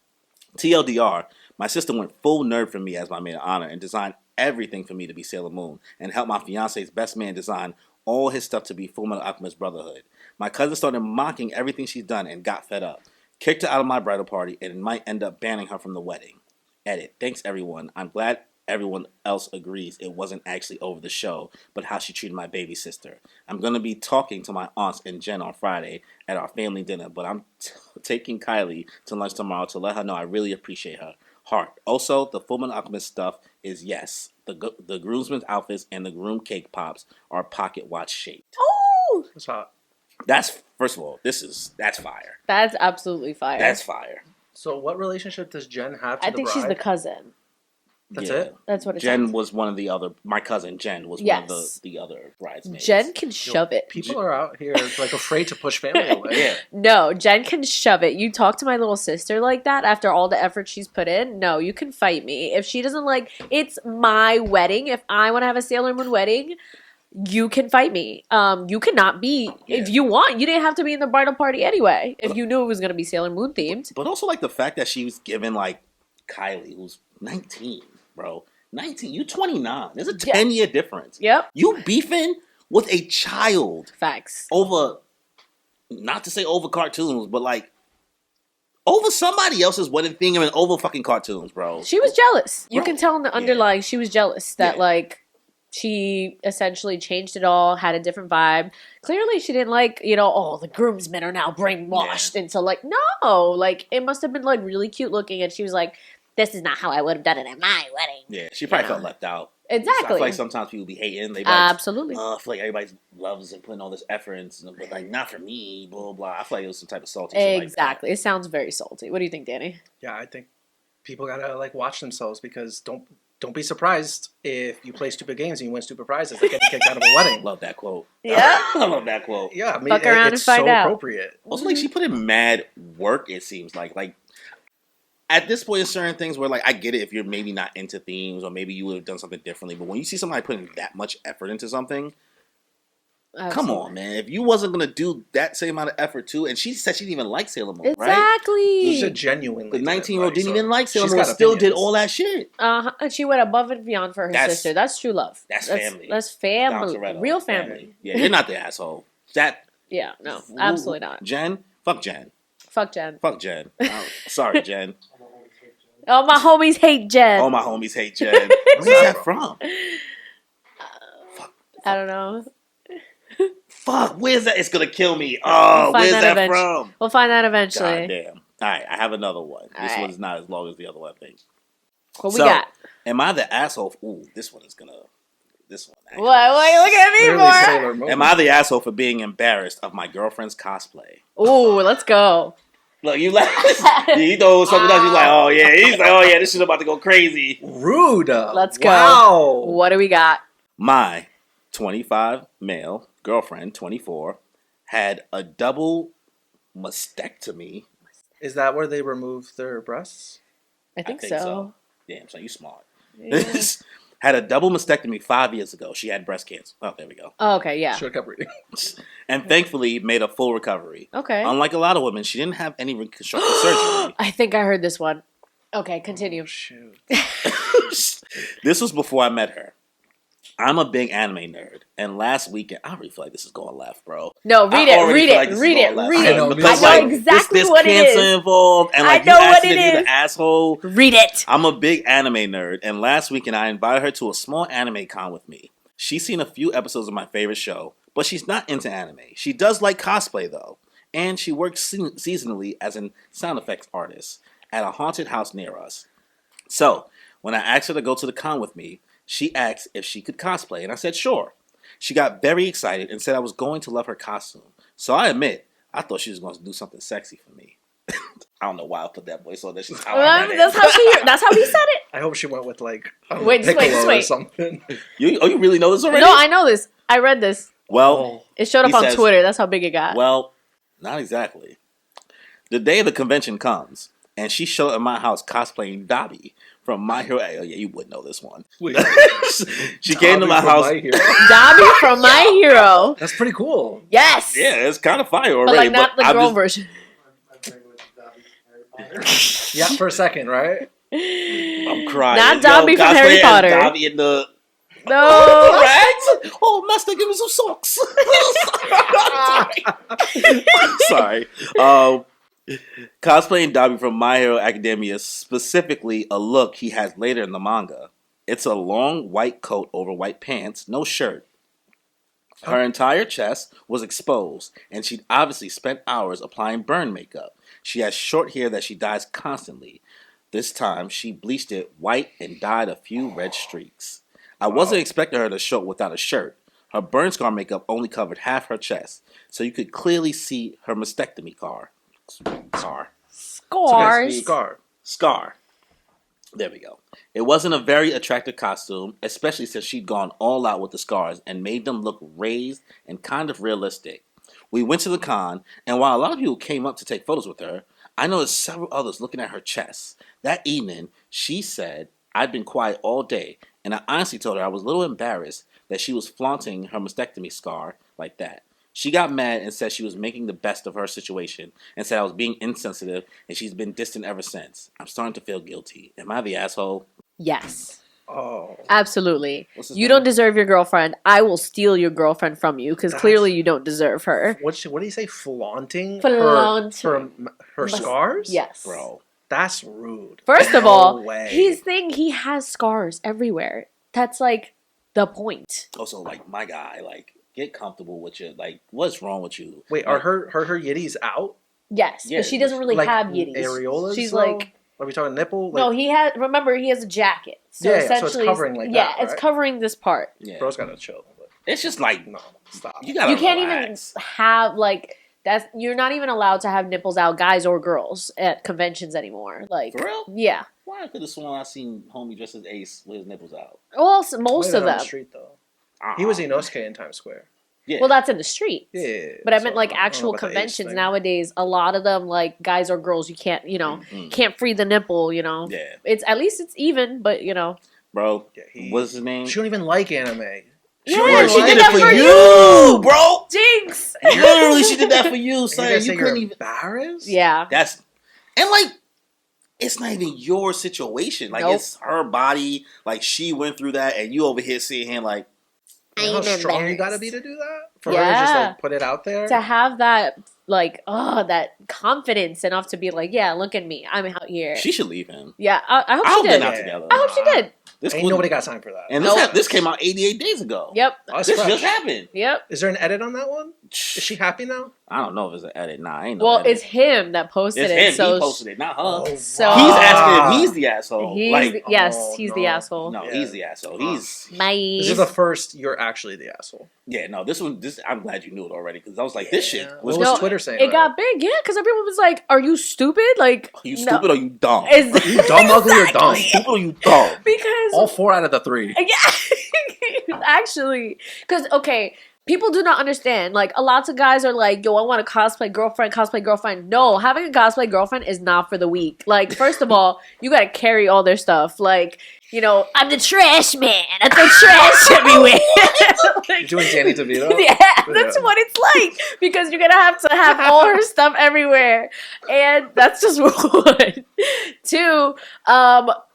TLDR, my sister went full nerd for me as my maid of honor and designed everything for me to be Sailor Moon and helped my fiance's best man design all his stuff to be Fullmetal Alchemist Brotherhood. My cousin started mocking everything she's done and got fed up. Kicked her out of my bridal party and might end up banning her from the wedding. Edit. Thanks, everyone. I'm glad everyone else agrees it wasn't actually over the show, but how she treated my baby sister. I'm going to be talking to my aunts and Jen on Friday at our family dinner, but I'm taking Kylie to lunch tomorrow to let her know I really appreciate her. Heart. Also, the Fullmetal Alchemist stuff is yes. The groomsmen's outfits and the groom cake pops are pocket watch shaped. Oh, That's hot. That's, first of all, that's fire. that's absolutely fire. That's fire. So what relationship does Jen have to I the think bride? she's the cousin. That's Yeah. it? That's what it Jen sounds. was one of the other, my cousin Jen was one Yes. of the other bridesmaids. Jen can shove it. People are out here like afraid to push family away. Yeah. No, Jen can shove it. You talk to my little sister like that after all the effort she's put in. No, you can fight me. If she doesn't like, it's my wedding. If I want to have a Sailor Moon wedding, you can fight me. You cannot be, if you want, you didn't have to be in the bridal party anyway. If you knew it was going to be Sailor Moon themed. But also like the fact that she was given like Kylie, who's 19, bro. 19, you 29. There's a 10-year difference. Yep. You beefing with a child Facts. over, not to say over cartoons, but like over somebody else's wedding thing and over fucking cartoons, bro. She was jealous. You Bro, can tell in the underlying she was jealous that Yeah. like she essentially changed it all, had a different vibe. Clearly she didn't like, oh, the groomsmen are now brainwashed into like, no, like it must have been like really cute looking and she was like, this is not how I would have done it at my wedding. Yeah, she probably Yeah. felt left out. Exactly. I feel like sometimes people be hating. They be like, Absolutely. I feel like everybody loves and putting all this effort into, but like not for me, blah blah. I feel like it was some type of salty shit Exactly. It sounds very salty. What do you think, Danny? Yeah, I think people gotta like watch themselves because don't be surprised if you play stupid games and you win stupid prizes like getting kicked out of a like wedding. that. Love that quote. Yeah. I love that quote. Yeah, I mean Fuck around it's and find so out. appropriate. Also, like she put in mad work. It seems like at this point, there's certain things where like I get it if you're maybe not into themes or maybe you would have done something differently. But when you see somebody putting that much effort into something, come on, man. If you wasn't gonna do that same amount of effort too, and she said she didn't even like Sailor Moon, right? Exactly. She said genuinely. The 19-year-old didn't even like Sailor she's Moon, got still did opinions. all that shit. And she went above and beyond for her That's- sister. That's true love. That's family. That's Down family. Toretto. Real family. Yeah, you're not the asshole. That Yeah, no, absolutely not. Jen, fuck Jen. Fuck Jen. Fuck Jen. Oh, sorry, Jen. Oh, my homies hate Jen. All my homies hate Jen. Where's that from? I don't know. Fuck, where's that? It's gonna kill me. Oh, We'll find where's that that eventually. from? We'll find out eventually. God damn. All right, I have another one. This right. one's not as long as the other one, I think. What we So, got? Am I the asshole? Ooh, this one is gonna. This one. actually What are you looking at me Clearly for? Sailor Moon. Am I the asshole for being embarrassed of my girlfriend's cosplay? Ooh, let's go. Look, you like you know something else. You like, oh yeah. He's like, oh yeah, this shit about to go crazy. Rude. Let's go. Wow. What do we got? My 25 male girlfriend, 24, had a double mastectomy. Is that where they remove their breasts? I think so. Damn, so you smart. Yeah. Had a double mastectomy 5 years ago. She had breast cancer. Oh, there we go. Oh, okay, yeah. Should have kept reading. And thankfully made a full recovery. Okay. Unlike a lot of women, she didn't have any reconstructive surgery. I think I heard this one. Okay, continue. Oh, shoot. This was before I met her. I'm a big anime nerd, and last weekend I already feel like this is going left, bro. No, read it, already read feel it, like this is read going it, left. read I it. know, Because, I know like, exactly there's what it cancer is. involved, and I like know you what asked me it to be is. the asshole. Read it. I'm a big anime nerd, and last weekend I invited her to a small anime con with me. She's seen a few episodes of my favorite show, but she's not into anime. She does like cosplay though, and she works seasonally as a sound effects artist at a haunted house near us. So, when I asked her to go to the con with me, she asked if she could cosplay, and I said sure. She got very excited and said I was going to love her costume. So I admit, I thought she was going to do something sexy for me. I don't know why I put that voice on. That's just how Well, I read it. that's how he said it. I hope she went with like Wait, just wait, Piccolo or wait. something. You really know this already? No, I know this. I read this. Well, It showed up he on says- Twitter. That's how big it got. well, not exactly. The day of the convention comes, and she showed up at my house cosplaying Dobby from My Hero. Oh, yeah, you would know this one. Wait, She came to my house. Dobby from My Hero. That's pretty cool. Yes. Yeah, it's kind of fire already. But like not the I'm girl just- version. Yeah, for a second, right? I'm crying. Not Dobby from Harry cosplaying as Potter. Dobby in the No. rags. Oh, master, give me some socks. Sorry. Cosplaying Dobby from My Hero Academia, specifically a look he has later in the manga. It's a long white coat over white pants, no shirt. Her entire chest was exposed, and she'd obviously spent hours applying burn makeup. She has short hair that she dyes constantly. This time, she bleached it white and dyed a few red streaks. I wasn't expecting her to show up without a shirt. Her burn scar makeup only covered half her chest, so you could clearly see her mastectomy scar. Scars. Scar. There we go. It wasn't a very attractive costume, especially since she'd gone all out with the scars and made them look raised and kind of realistic. We went to the con, and while a lot of people came up to take photos with her, I noticed several others looking at her chest. That evening, she said, I'd been quiet all day, and I honestly told her I was a little embarrassed that she was flaunting her mastectomy scar like that. She got mad and said she was making the best of her situation and said I was being insensitive, and she's been distant ever since. I'm starting to feel guilty. Am I the asshole? Yes. Oh. Absolutely. What's his You name? don't deserve your girlfriend. I will steal your girlfriend from you because clearly you don't deserve her. What did he say? Flaunting? Flaunting. Her scars? Yes. Bro. That's rude. First of No all, way. his thing, he has scars everywhere. That's like the point. Also, like, my guy, like, get comfortable with your, like, what's wrong with you? Wait, Like, are her yitties out? Yes, Yeah, but she doesn't really Like have yitties. areolas? She's though? like, Are we talking nipple? Like, no, he has. Remember, he has a jacket. So Yeah, so it's essentially, covering like yeah, that, it's right? covering this part. Yeah. bro's gotta chill. But It's just like, no, stop. you gotta You can't relax. even have like that's. You're not even allowed to have nipples out, guys or girls, at conventions anymore. Like, For real? yeah. Why? I could have sworn I seen homie dressed as Ace with his nipples out. Well, most Might of have been on them. the street though. He was Inosuke in Times Square. Yeah. Well, that's in the street. Yeah. But I meant so like don't know actual about the ace conventions thing. nowadays. A lot of them, like guys or girls, you can't, Mm. can't free the nipple. Yeah. It's at least it's even, but Bro, Yeah, what's his name? She don't even like anime. Yeah, she did that it for for you, bro. Jinx. Literally, she did that for you, And son. you're gonna say You you're couldn't even. embarrassed? Yeah. That's and like, it's not even your situation. Like, Nope. it's her body. Like, she went through that, and you over here seeing him like, You know how I'm strong you embarrassed. gotta be to do that? For her to just Yeah. like put it out there? To have that that confidence enough to be like, yeah, look at me, I'm out here. she should leave him. Yeah, I hope I she hope they're did. not Yeah. together. I hope she did. This Ain't was- nobody got time for that. And Nope. this came out 88 days ago. Yep. Oh, it's This fresh. just happened. Yep. Is there an edit on that one? Is she happy now? I don't know if it's an edit. Nah, ain't no Well, edit. it's him that posted It's it. him. So He posted it, not her. So- He's asking if he's the asshole. he's like, yes, oh, he's no. the asshole. no, Yeah. he's the asshole. He's My This is the first you're actually the asshole. yeah. No, this one. I'm glad you knew it already because I was like, this shit. Yeah. Was What was No, Twitter saying? it got big, yeah, because everyone was like, "Are you stupid? Like, Are you no. stupid or you dumb? Is You dumb, ugly, or dumb? Stupid or you dumb? because All 4 out of the 3. yeah, actually, because okay, people do not understand. Like, a lot of guys are like, "Yo, I want a cosplay girlfriend." No, having a cosplay girlfriend is not for the weak. Like, first of all, you got to carry all their stuff. Like, I'm the trash man. I throw trash everywhere. You're doing Danny DeVito? Yeah, that's what it's like because you're gonna have to have all her stuff everywhere, and that's just one. 2,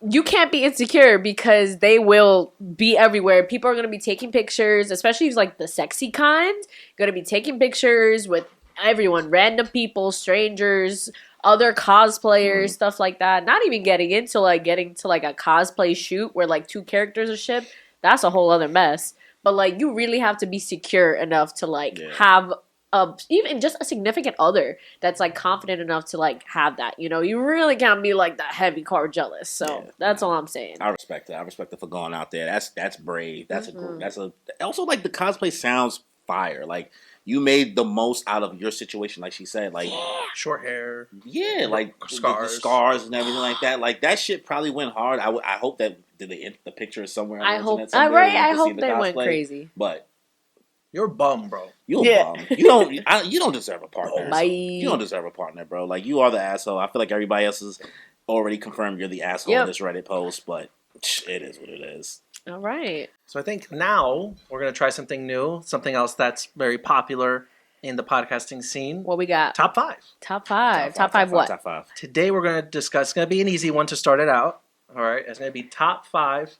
you can't be insecure because they will be everywhere. People are gonna be taking pictures, especially like the sexy kind. Gonna be taking pictures with everyone, random people, strangers, other cosplayers, stuff like that. Not even getting to like a cosplay shoot where like 2 characters are shipped. That's a whole other mess. But like, you really have to be secure enough to like have even just a significant other that's like confident enough to like have that. You really can't be like that heavy car jealous. So that's all I'm saying. I respect it. I respect it for going out there. That's brave. That's Mhm. that's a also like the cosplay sounds fire. Like you made the most out of your situation, like she said. Like Short hair. yeah, like Scars. the scars and everything like that. Like that shit probably went hard. I hope that the picture is somewhere on I the hope. internet somewhere where you I can see hope the they went cosplay. crazy. But You're a bum, bro. you're a Yeah. bum. You don't deserve a partner. Bye. You don't deserve a partner, bro. Like you are the asshole. I feel like everybody else has already confirmed you're the asshole in this Reddit post, but it is what it is. All right. So I think now we're going to try something new, something else that's very popular in the podcasting scene. What we got? Top 5. Top five what? Top five. Today we're going to discuss, it's going to be an easy one to start it out. All right. It's going to be top 5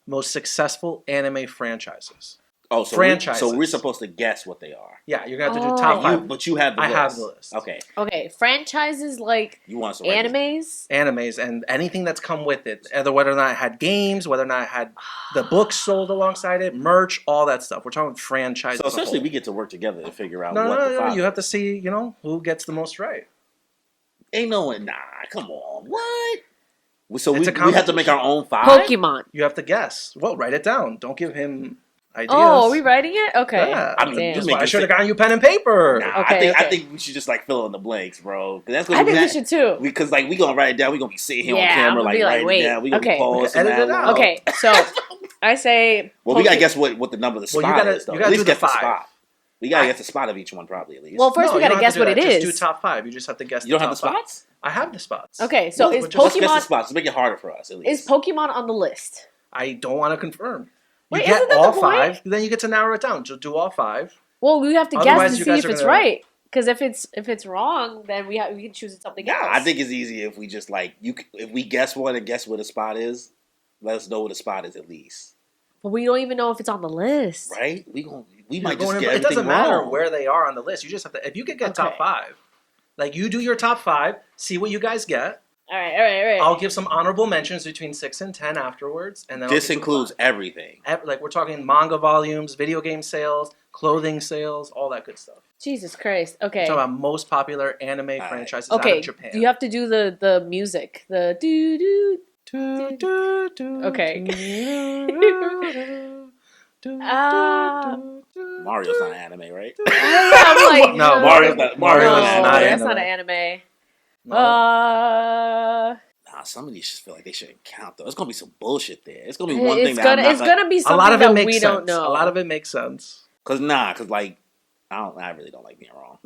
most successful anime franchises. Oh, so franchises. So we're supposed to guess what they are. Yeah, you're going to have to do top Oh. 5. But you have the list. I have the list. Okay. Okay, franchises like You want us to write this- animes. Animes and anything that's come with it. Either whether or not it had games, whether or not it had the books sold alongside it, merch, all that stuff. We're talking franchises. So as a essentially, whole. we get to work together to figure out No, what the five. you have to see, who gets the most right. Ain't no one. Nah, come on. What? So It's we a have to make our own five. Pokemon. You have to guess. Well, write it down. Don't give him ideas. Oh, are we writing it? Okay. Yeah. I mean, Damn. just That's why I make should have gotten you pen and paper. Nah, Okay, I okay. think we should just like fill in the blanks, bro. 'Cause that's I think we should too. Because like we gonna write it down. We gonna be sitting here Yeah, on I'm camera gonna like be like, writing wait, it down. We gonna okay. be pausing. Edit it that out. long. Okay, so I say. Well, we gotta guess what the number of the Well, spot you gotta- is. Though. you At gotta least do the get the 5. spot. We gotta get the spot of each one, probably at least. Well, first No, we you gotta don't have guess to do what it that. is. Just do top 5. You just have to guess. you don't have the top 5. spots. I have the spots. Okay, so Well, is just- Let's guess the Pokemon spots. Make it harder for us. At least. is Pokemon on the list? I don't want to confirm. You Wait, get isn't that all the point? 5, then you get to narrow it down. Just do all 5. Well, we have to Otherwise, guess to you see guys if are it's gonna- right. Because if it's wrong, then we can choose something else. I think it's easier if we just like if we guess one and guess where the spot is. Let us know where the spot is at least, but we don't even know if it's on the list. right? We You're might just going get in- it everything doesn't matter wrong. where they are on the list. You just have to. If you could get top Okay. 5, like you do your top 5, see what you guys get. All right. I'll give some honorable mentions between 6 and 10 afterwards, and then I'll This give you includes 5. everything. Like we're talking manga volumes, video game sales, clothing sales, all that good stuff. Jesus Christ. Okay. We're talking about most popular anime right. franchises out Okay. of Japan. You have to do the music. The doo doo. Okay. Mario's not anime, right? I'm like, No, Mario's not. Mario's no, not anime. that's not an anime. No. Nah, some of these just feel like they shouldn't count though. It's gonna be some bullshit there. It's gonna be one thing it's that gonna I'm not it's gonna be a something lot of it that makes we sense. don't know. A lot of it makes sense. cause like I really don't like being wrong.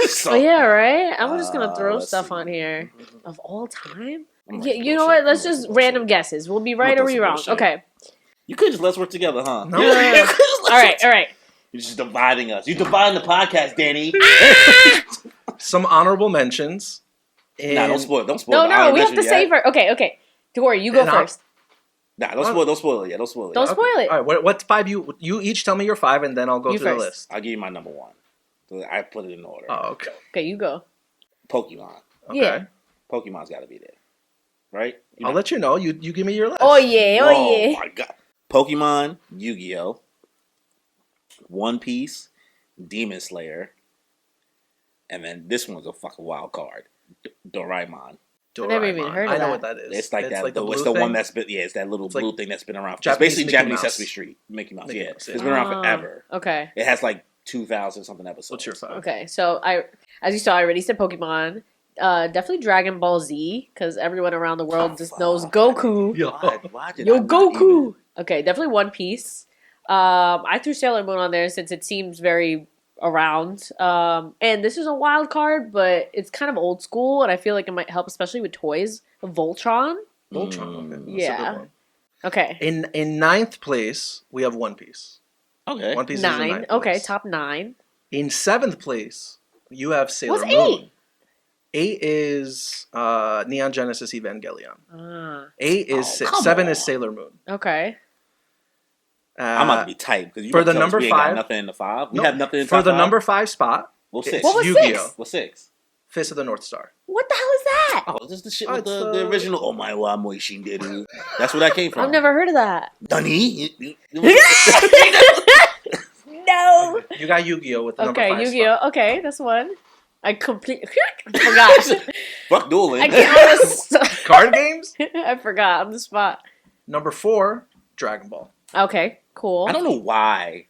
So, Oh yeah, right. I'm just gonna throw let's stuff see. on here of all time. I'm gonna Yeah, write you know bullshit. what? Let's I'm gonna just write random bullshit. guesses. We'll be I'm right gonna or we throw some wrong. bullshit. Okay. You could just let's work together, huh? No. You could just All right. You're just dividing us. You're dividing the podcast, Danny. Some honorable mentions. Nah, don't spoil. Don't spoil. No, the no, honorable we have to mention say yet. first. Okay. Tori, you go And I'll- first. Nah, don't spoil. Don't spoil it yet. Don't spoil it. Don't yet. spoil it. All right, what 5 you each tell me your 5, and then I'll go You through the first. list. I'll give you my number one. So I put it in order. Oh, okay. Okay, you go. Pokemon. Okay. Yeah. Pokemon's got to be there, right? You I'll know- let you know. You give me your list. Oh yeah. Oh my god! Pokemon, Yu-Gi-Oh, One Piece, Demon Slayer, and then this one's a fucking wild card. Doraemon. I never even Doraemon. heard of I know that. what that is. It's like that. the it's blue the one thing? that's been. Yeah, it's that little It's like blue thing that's been around. It's Japanese basically Mickey Japanese Mouse. Sesame Street, Mickey Mouse. Mickey Yeah, Mouse, it's yeah. been around forever. Okay. It has like 2,000 something episodes. What's your 5? Okay. So as you saw, I already said Pokemon. Definitely Dragon Ball Z because everyone around the world just knows Goku. Yo. Why did I Yo, not Goku. even- Okay, definitely One Piece. I threw Sailor Moon on there since it seems very around. And this is a wild card, but it's kind of old school, and I feel like it might help, especially with toys. Voltron. Voltron. Okay. That's a Yeah. good one. Okay. In 9th place, we have One Piece. Okay. One Piece is in 9. 9th Okay, place. top 9. In 7th place, you have Sailor What's Moon. 8? 8 is Neon Genesis Evangelion. Ah, 8 is Oh, come 7 on. is Sailor Moon. okay. I'm about to be tight because for the number we ain't got 5 nothing in the 5. We No, have nothing in for top the 5? number 5 spot. Well, it's 6. What was Yu-Gi-Oh! 6? Well, 6. Fist of the North Star. What the hell is that? Oh, this is the shit Oh, with it's the original. Oh my wa moi shinderu. That's where that came from. I've never heard of that. Nani? No. You got Yu-Gi-Oh! With the number 5 Okay, spot. Yu-Gi-Oh! Okay, that's one. I completely forgot. Fuck dueling. I can't. Card games? I forgot on the spot. Number 4, Dragon Ball. Okay, cool. I don't know why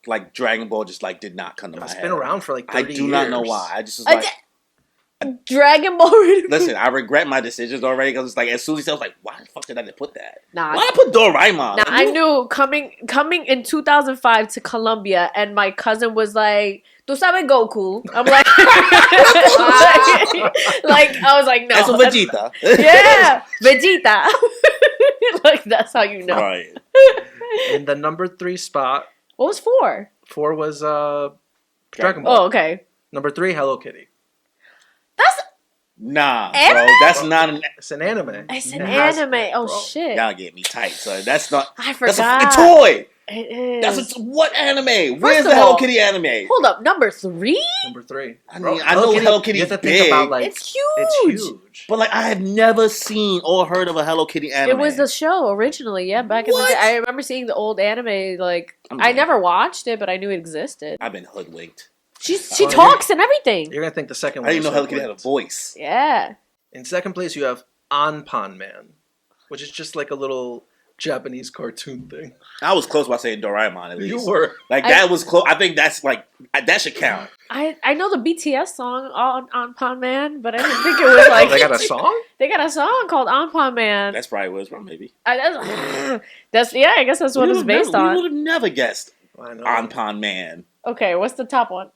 like Dragon Ball just like did not come to my It's head. been around for like 30 I do years. not know why. I just was like, Dragon Ball. listen, I regret my decisions already because it's like as soon as I was like, why the fuck did I put that? Nah, Why did I put Doraemon? Now Like, I knew coming in 2005 to Colombia, and my cousin was like, "Tu sabes Goku?" I'm like, like I was like, no, That's a Vegeta. yeah, Vegeta. Like that's how you know. Right. In the number 3 spot, What was 4? 4 was Dragon Ball. Oh, okay. Number 3, Hello Kitty. That's Nah, Anime? bro, that's not an. It's an anime. it's an It has- anime. Oh bro. shit! Y'all get me tight, so that's not. I That's a forgot. fucking toy. It is. That's what anime? First Where's of the Hello all- Kitty anime? Hold up, number 3? Number 3. I Bro, mean, I know Hello Kitty's You have to big, think about like It's huge. It's huge. but like I have never seen or heard of a Hello Kitty anime. It was the show originally, yeah. Back in the What? day, I remember seeing the old anime. Like, I'm I dead. never watched it, but I knew it existed. I've been hoodwinked. She Well, talks and everything. You're gonna think the second I one. didn't even know is Hello Kitty had a Hoodwinked. voice. Yeah. In second place, you have Anpan Man, which is just like a little Japanese cartoon thing. I was close by saying Doraemon at least. You were. Like that was close. I think that's like that should count. I know the BTS song on Pon Man, but I didn't think it was like They got a song? They got a song called On Pon Man. That's probably what it's from. Maybe. That's yeah. I guess that's what it's based We on. would have never guessed I know. Anpan Man. Okay, what's the top one?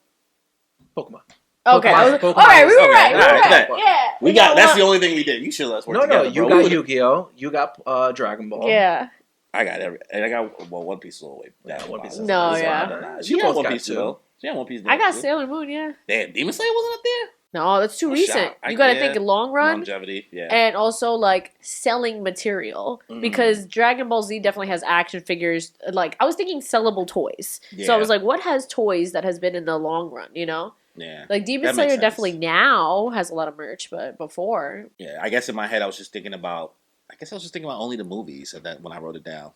Pokemon. Okay, Pokemon- all Pokemon right, we is- were okay, right. We were all right, right. bet. Yeah, We got. That's the one. only thing we did. You should let us work No, together. no, you bro. got We would've- Yu-Gi-Oh. You got Dragon Ball. Yeah. I got and I got One Piece all the way. Yeah, One Piece is- No, is yeah. on there. She You got both One got Piece two. though. She got One Piece. I got too. Sailor Moon. Yeah. Damn, Demon Slayer wasn't up there. No, that's too I'm recent. shocked. You got to yeah. think in long run. Longevity. Yeah. And also like selling material Mhm. because Dragon Ball Z definitely has action figures. Like I was thinking sellable toys, so I Yeah. was like, what has toys that has been in the long run? You know, Yeah. like Demon That makes Slayer sense. definitely now has a lot of merch, but before, Yeah. I guess in my head I was just thinking about. I guess I was just thinking about only the movies at that when I wrote it down.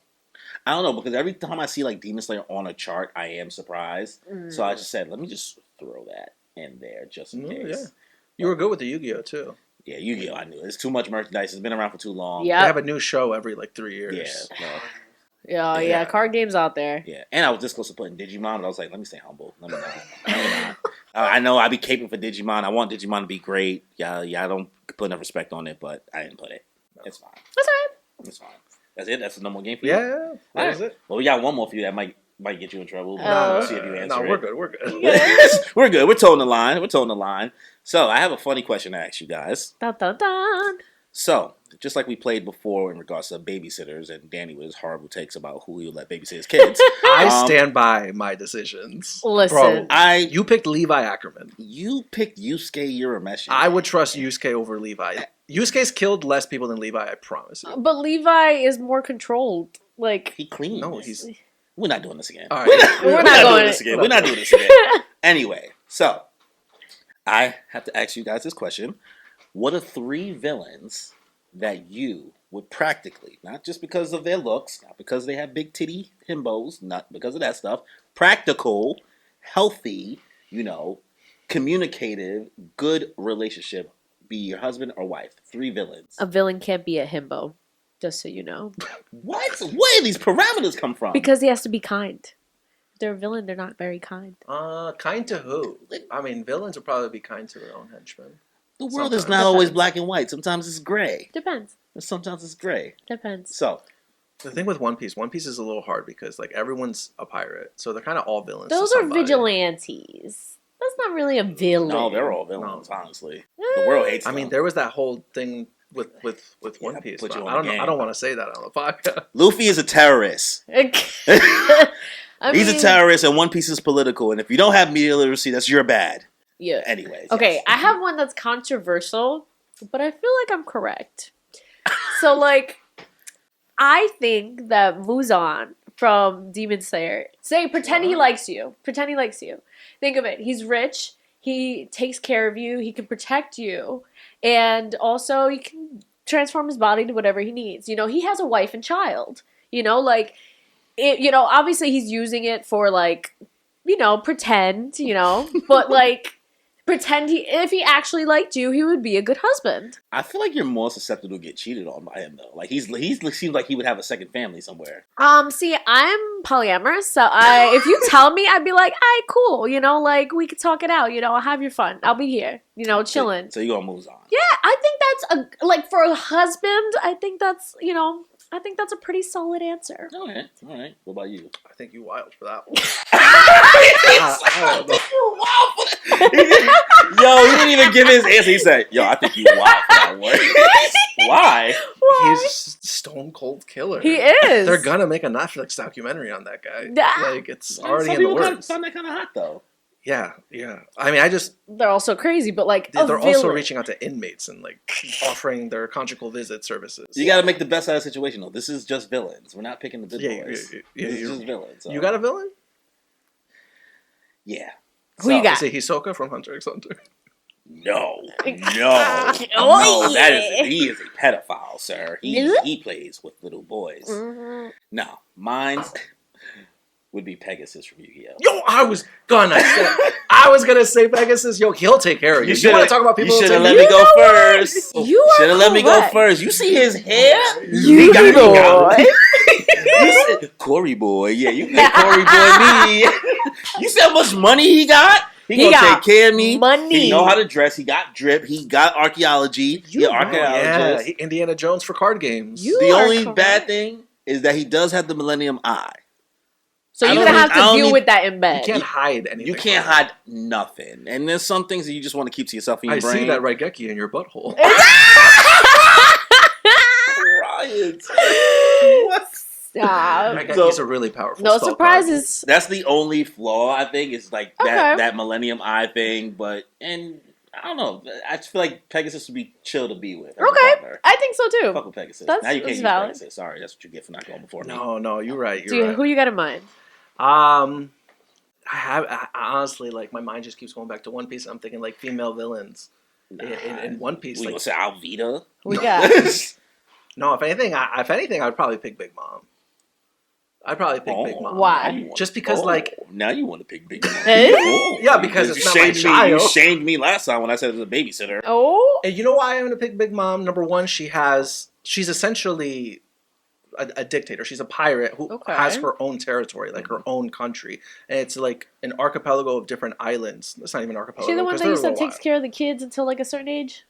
I don't know because every time I see like Demon Slayer on a chart, I am surprised. So I just said, let me just throw that in there just in Mm, case. yeah. You were good with the Yu-Gi-Oh too. Yeah, Yu-Gi-Oh! I knew it's too much merchandise. It's been around for too long. Yeah. They have a new show every like 3 years. Yeah. No. yeah, Yeah. card games out there. Yeah, and I was this close to putting Digimon, but I was like, let me stay humble. Let me not. Let me not. I know I be caping for Digimon. I want Digimon to be great. Yeah, I don't put enough respect on it, but I didn't put it. It's fine. That's all right. It's fine. That's it. That's the number one game for you. Yeah, that Alright. is it. Well, we got one more for you that might get you in trouble. But Oh. we'll see if you answer No, it. we're good. We're good. We're good. We're toeing the line. We're toeing the line. So I have a funny question to ask you guys. Dun, dun, dun. So, just like we played before in regards to babysitters and Danny with his horrible takes about who he would let babysit his kids. I stand by my decisions. Listen. Bro, you picked Levi Ackerman. You picked Yusuke Urameshi. I would trust Yusuke over Levi. Yusuke's killed less people than Levi, I promise you. But Levi is more controlled. Like He cleans. No, he's... We're not doing this again. All right. We're not doing going this it. again. We're not doing this again. Anyway, so I have to ask you guys this question: what are 3 villains that you would practically, not just because of their looks, not because they have big titty himbos, not because of that stuff, practical, healthy, communicative, good relationship, be your husband or wife? 3 villains. a villain can't be a himbo, just so you know. What? Where do these parameters come from? Because he has to be kind. If they're a villain, they're not very kind. Kind to who? I mean, villains would probably be kind to their own henchmen. The world is Sometimes. not always black and white. Sometimes it's gray. Depends. And sometimes it's gray. Depends. So, The thing with One Piece is a little hard because like everyone's a pirate, so they're kind of all villains. to Those are somebody. vigilantes. That's not really a villain. no, they're all villains, honestly. The world hates I them. mean, there was that whole thing with One Piece. put you but on I don't know. game. I don't want to say that on the podcast. Luffy is a terrorist. He's a terrorist, and One Piece is political. And if you don't have media literacy, that's your bad. Yeah. Anyways. Okay, yes. I have one that's controversial, but I feel like I'm correct. So, like, I think that Muzan from Demon Slayer, pretend he likes you. Pretend he likes you. Think of it. He's rich. He takes care of you. He can protect you. And also, he can transform his body to whatever he needs. He has a wife and child. Obviously he's using it for, like, pretend, but, like, Pretend if he actually liked you, he would be a good husband. I feel like you're more susceptible to get cheated on by him though. Like he's seems like he would have a second family somewhere. See, I'm polyamorous, so if you tell me, I'd be like, alright, cool, like we could talk it out, I'll have your fun. I'll be here, chilling. So you gonna move on? Yeah, I think that's for a husband, I think that's a pretty solid answer. All right. What about you? I think you wild for that one. I don't know. Yo, he didn't even give his answer. He said, "Yo, I think you wild for that one." Why? He's a stone cold killer. He is. They're gonna make a Netflix documentary on that guy. Like it's already Some in the people works. found that kind of hot though. Yeah. I mean, they're also crazy, but they're also reaching out to inmates and offering their conjugal visit services. You got to make the best out of the situation though. This is just villains. We're not picking the good boys. Yeah, this is just villains. So. You got a villain? Yeah. Who you got? Is it Hisoka from Hunter x Hunter? No. Oh, yeah. He is a pedophile, sir. He plays with little boys. Mm-hmm. No, mine's would be Pegasus from Yu-Gi-Oh. Yo, I was gonna say Pegasus. Yo, he'll take care of you. You want to talk about people? You should have let me go first. You should have let me go first. You see his hair? You got me. You said, Cory boy, yeah, you get Cory boy me. You see how much money he got? He gonna take care of me. Money. He know how to dress. He got drip. He got archaeology. Yeah, Indiana Jones for card games. The only bad thing is that he does have the Millennium Eye. So you're gonna have to deal with that in bed. You can't hide anything. You can't hide nothing. And there's some things that you just want to keep to yourself in your brain. I see that Raigeki in your butthole. Riot. What? Stop. Raigeki's a really powerful. No surprises. That's the only flaw I think is that Millennium Eye thing. And I don't know. I just feel like Pegasus would be chill to be with. Okay, I think so too. Fuck with Pegasus. Now you can't use Pegasus. Sorry, that's what you get for not going before me. No, you're right. Who you got in mind? I honestly my mind just keeps going back to One Piece. I'm thinking female villains in One Piece. You gonna say Alvida? We got. No, if anything, I'd probably pick Big Mom. I'd probably pick Big Mom. Why? Just because, now you want to pick Big Mom. Yeah, because it's not my child. You shamed me last time when I said it was a babysitter. Oh. And you know why I'm going to pick Big Mom? Number one, she's essentially a dictator. She's a pirate who has her own territory, her own country. And it's an archipelago of different islands. It's not even an archipelago. She's the one that you said takes care of the kids until a certain age?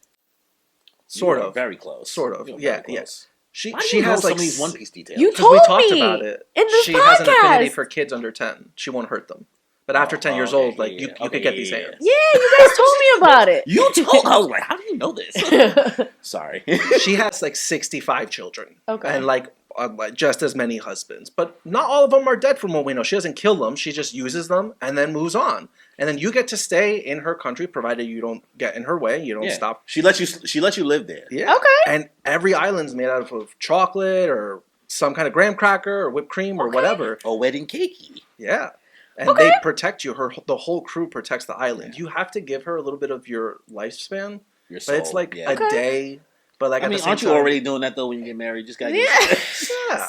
Sort of. Very close. Sort of. Yeah. Yes. She has some of these One Piece details. You told we talked me about it. In this she podcast. has an affinity for kids under 10. She won't hurt them. But after 10 years old, you could get these hands. Yeah, you guys told me about it. You told. I was like, how do you know this? Sorry. She has 65 children. Okay. And just as many husbands. But not all of them are dead from what we know. She doesn't kill them. She just uses them and then moves on. And then you get to stay in her country, provided you don't get in her way. You don't stop. She lets you live there. Yeah. Okay. And every island's made out of chocolate or some kind of graham cracker or whipped cream or whatever. Or wedding cakey. Yeah. And they protect you. The whole crew protects the island. You have to give her a little bit of your lifespan. Your soul. But it's a day. But aren't you already doing that though when you get married? Just gotta yeah.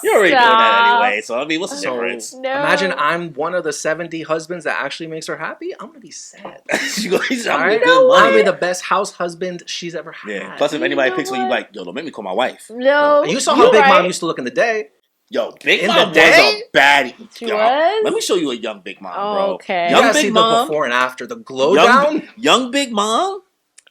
You're already doing that anyway. So what's the difference? No. Imagine I'm one of the 70 husbands that actually makes her happy. I'm gonna be sad. I'm gonna be the best house husband she's ever had. Yeah. Plus, if anybody picks one, you yo, don't make me call my wife. No. You saw how Big Mom used to look in the day. Yo, Big Mom was a baddie. She was? Let me show you a young Big Mom, bro. Okay. You gotta see the before and after, the glow down. Young Big Mom.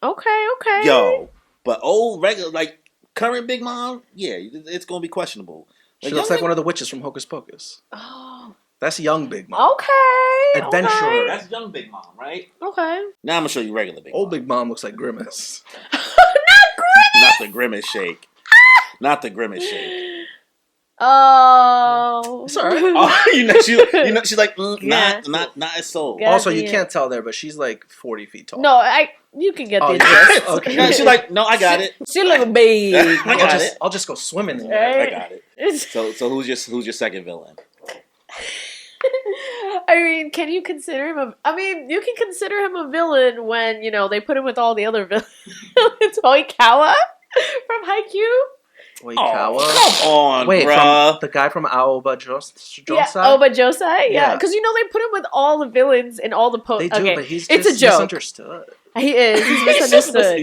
Okay. Yo, but old regular current Big Mom, yeah, it's gonna be questionable. She looks like one of the witches from Hocus Pocus. Oh. That's young Big Mom. Okay. Adventurer. Okay. That's young Big Mom, right? Okay. Now I'm gonna show you regular Big Mom. Old Big Mom looks like Grimace. Not the Grimace shake. Not the Grimace shake. Oh. It's alright. Oh, she's like, Yeah. not as soul. Yeah. Also, you can't tell there, but she's 40 feet tall. No, you can get the yeah. gist. Okay. No, she's like, no, I got it. She look big. I got it. I'll just go swimming in there. Right? I got it. So who's your second villain? I mean, can you consider him you can consider him a villain when, they put him with all the other villains. Toikawa from Haikyuu. Wait, Oh, Kawa? come on, Wait, bruh. the guy from Aoba Josai? Yeah, Oba Josai? Yeah. Yeah. Because, they put him with all the villains in all the They do, but he's it's just a joke. misunderstood. He is. He's misunderstood.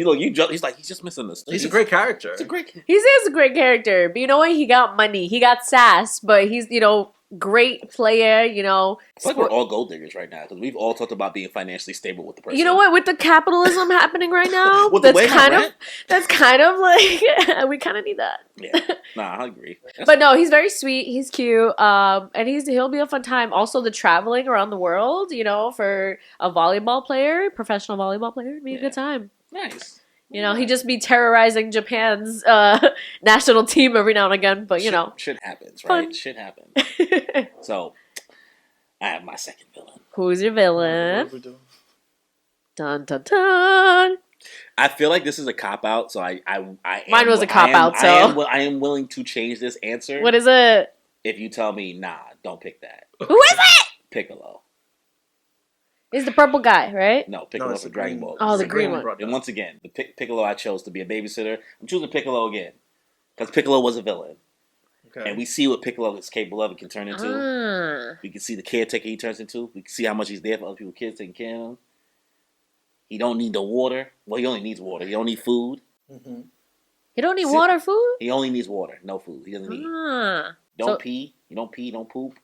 He's like, he's just misunderstood. He's a great character. He is a great character. But you know what? He got money. He got sass. But he's, great player, I feel like we're all gold diggers right now because we've all talked about being financially stable with the person. You know what? With the capitalism happening right now, with that's kind of like we kind of need that. Yeah, I agree. But no, he's very sweet. He's cute. And he'll be a fun time. Also, the traveling around the world, for a professional volleyball player, it'd be a good time. Nice. He'd just be terrorizing Japan's national team every now and again, but shit happens, right? Fun. Shit happens. So, I have my second villain. Who's your villain? What are we doing? Dun dun dun. I feel like this is a cop out, so I mine was a cop out. So I am willing to change this answer. What is it? If you tell me, nah, don't pick that. Who is it? Piccolo. He's the purple guy, right? No, Piccolo for Dragon Ball. Oh, the green one. And once again, the Piccolo I chose to be a babysitter. I'm choosing Piccolo again because Piccolo was a villain. Okay. And we see what Piccolo is capable of and can turn into. We can see the caretaker he turns into. We can see how much he's there for other people's kids, taking care of them. He don't need the water. Well, he only needs water. He don't need food. Mm-hmm. He don't need water or food? He only needs water, no food. He doesn't need. Don't pee. You don't pee. Don't poop.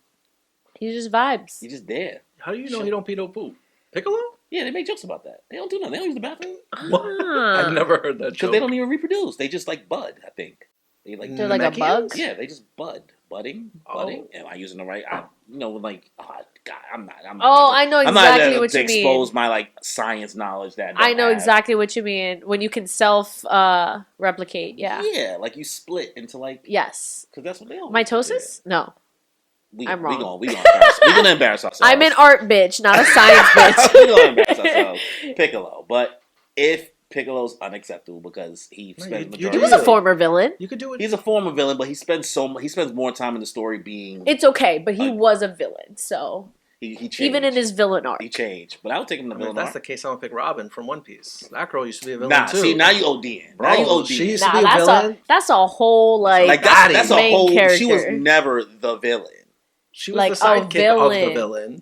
He just vibes. He's just there. How do you know he don't pee, don't poop? Piccolo? Yeah, they make jokes about that. They don't do nothing. They don't use the bathroom. I've never heard that joke. Because they don't even reproduce. They just bud, I think. They're like a bug? Yeah, they just bud. Budding. Am I using the right? God, I'm not. I know exactly what you mean. To expose my science knowledge that I know exactly what you mean. When you can self replicate, yeah. Yeah, like you split into Yes. Because that's what they all mitosis? Yeah. No. I'm wrong. We're gonna embarrass ourselves. I'm an art bitch, not a science bitch. We're gonna embarrass ourselves. Piccolo. But if Piccolo's unacceptable because he spends He was a former villain. You could do it. He's a former villain, but he spends more time in the story being. It's okay, but he was a villain, so he changed. Even in his villain arc, he changed. But I would take him to villain. If that's the case, I would pick Robin from One Piece. That girl used to be a villain too. See, now you ODing. Now you ODing. She used to be a villain. That's a whole that's a whole. Character. She was never the villain. She was the sidekick of the villain.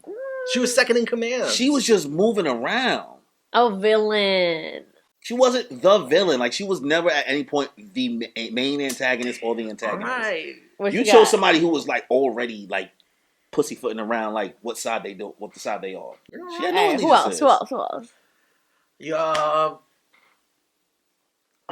She was second in command. She was just moving around. A villain. She wasn't the villain. She was never at any point the main antagonist or the antagonist. Right. You chose somebody who was already pussyfooting around what side they do, what the side they are. She had no Who else? Yeah.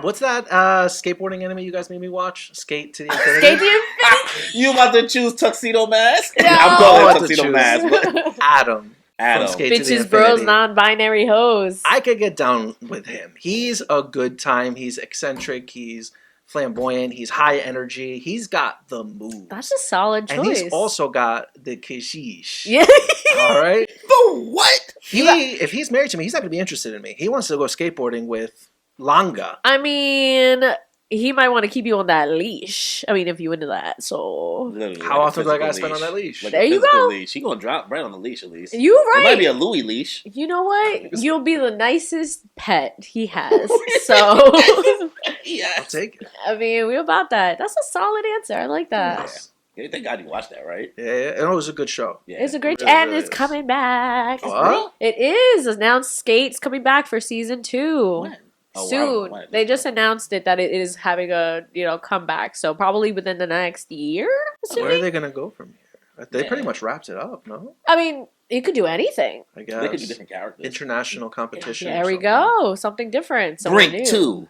What's that skateboarding anime you guys made me watch? Skate to the Infinity? Skate to the Infinity? You about to choose Tuxedo Mask? No. I'm calling Tuxedo Mask. But Adam. Bitches, bros, non-binary hoes. I could get down with him. He's a good time. He's eccentric. He's flamboyant. He's high energy. He's got the moves. That's a solid choice. And he's also got the kishish. Yeah. All right? The what? If he's married to me, he's not going to be interested in me. He wants to go skateboarding with Langa. I mean, he might want to keep you on that leash. I mean, if you into that, so. Literally, how often do I gotta spend on that leash? There you go. Leash. She gonna drop bread on the leash at least. You right. It might be a Louis leash. You know what? You'll be the nicest pet he has. So. Yes. I'll take it. I mean, we're about that. That's a solid answer. I like that. Yeah, thank God you watched that, right? Yeah, and it was a good show. Yeah. It's a great show. And it's coming back. Oh, it is. Announced Skate's coming back for season 2. When? Soon. They just announced it that it is having a comeback. So probably within the next year. Where are they gonna go from here? They pretty much wrapped it up, no? I mean, it could do anything. I guess they could do different characters. International competition. There we go. Something different. Brink 2.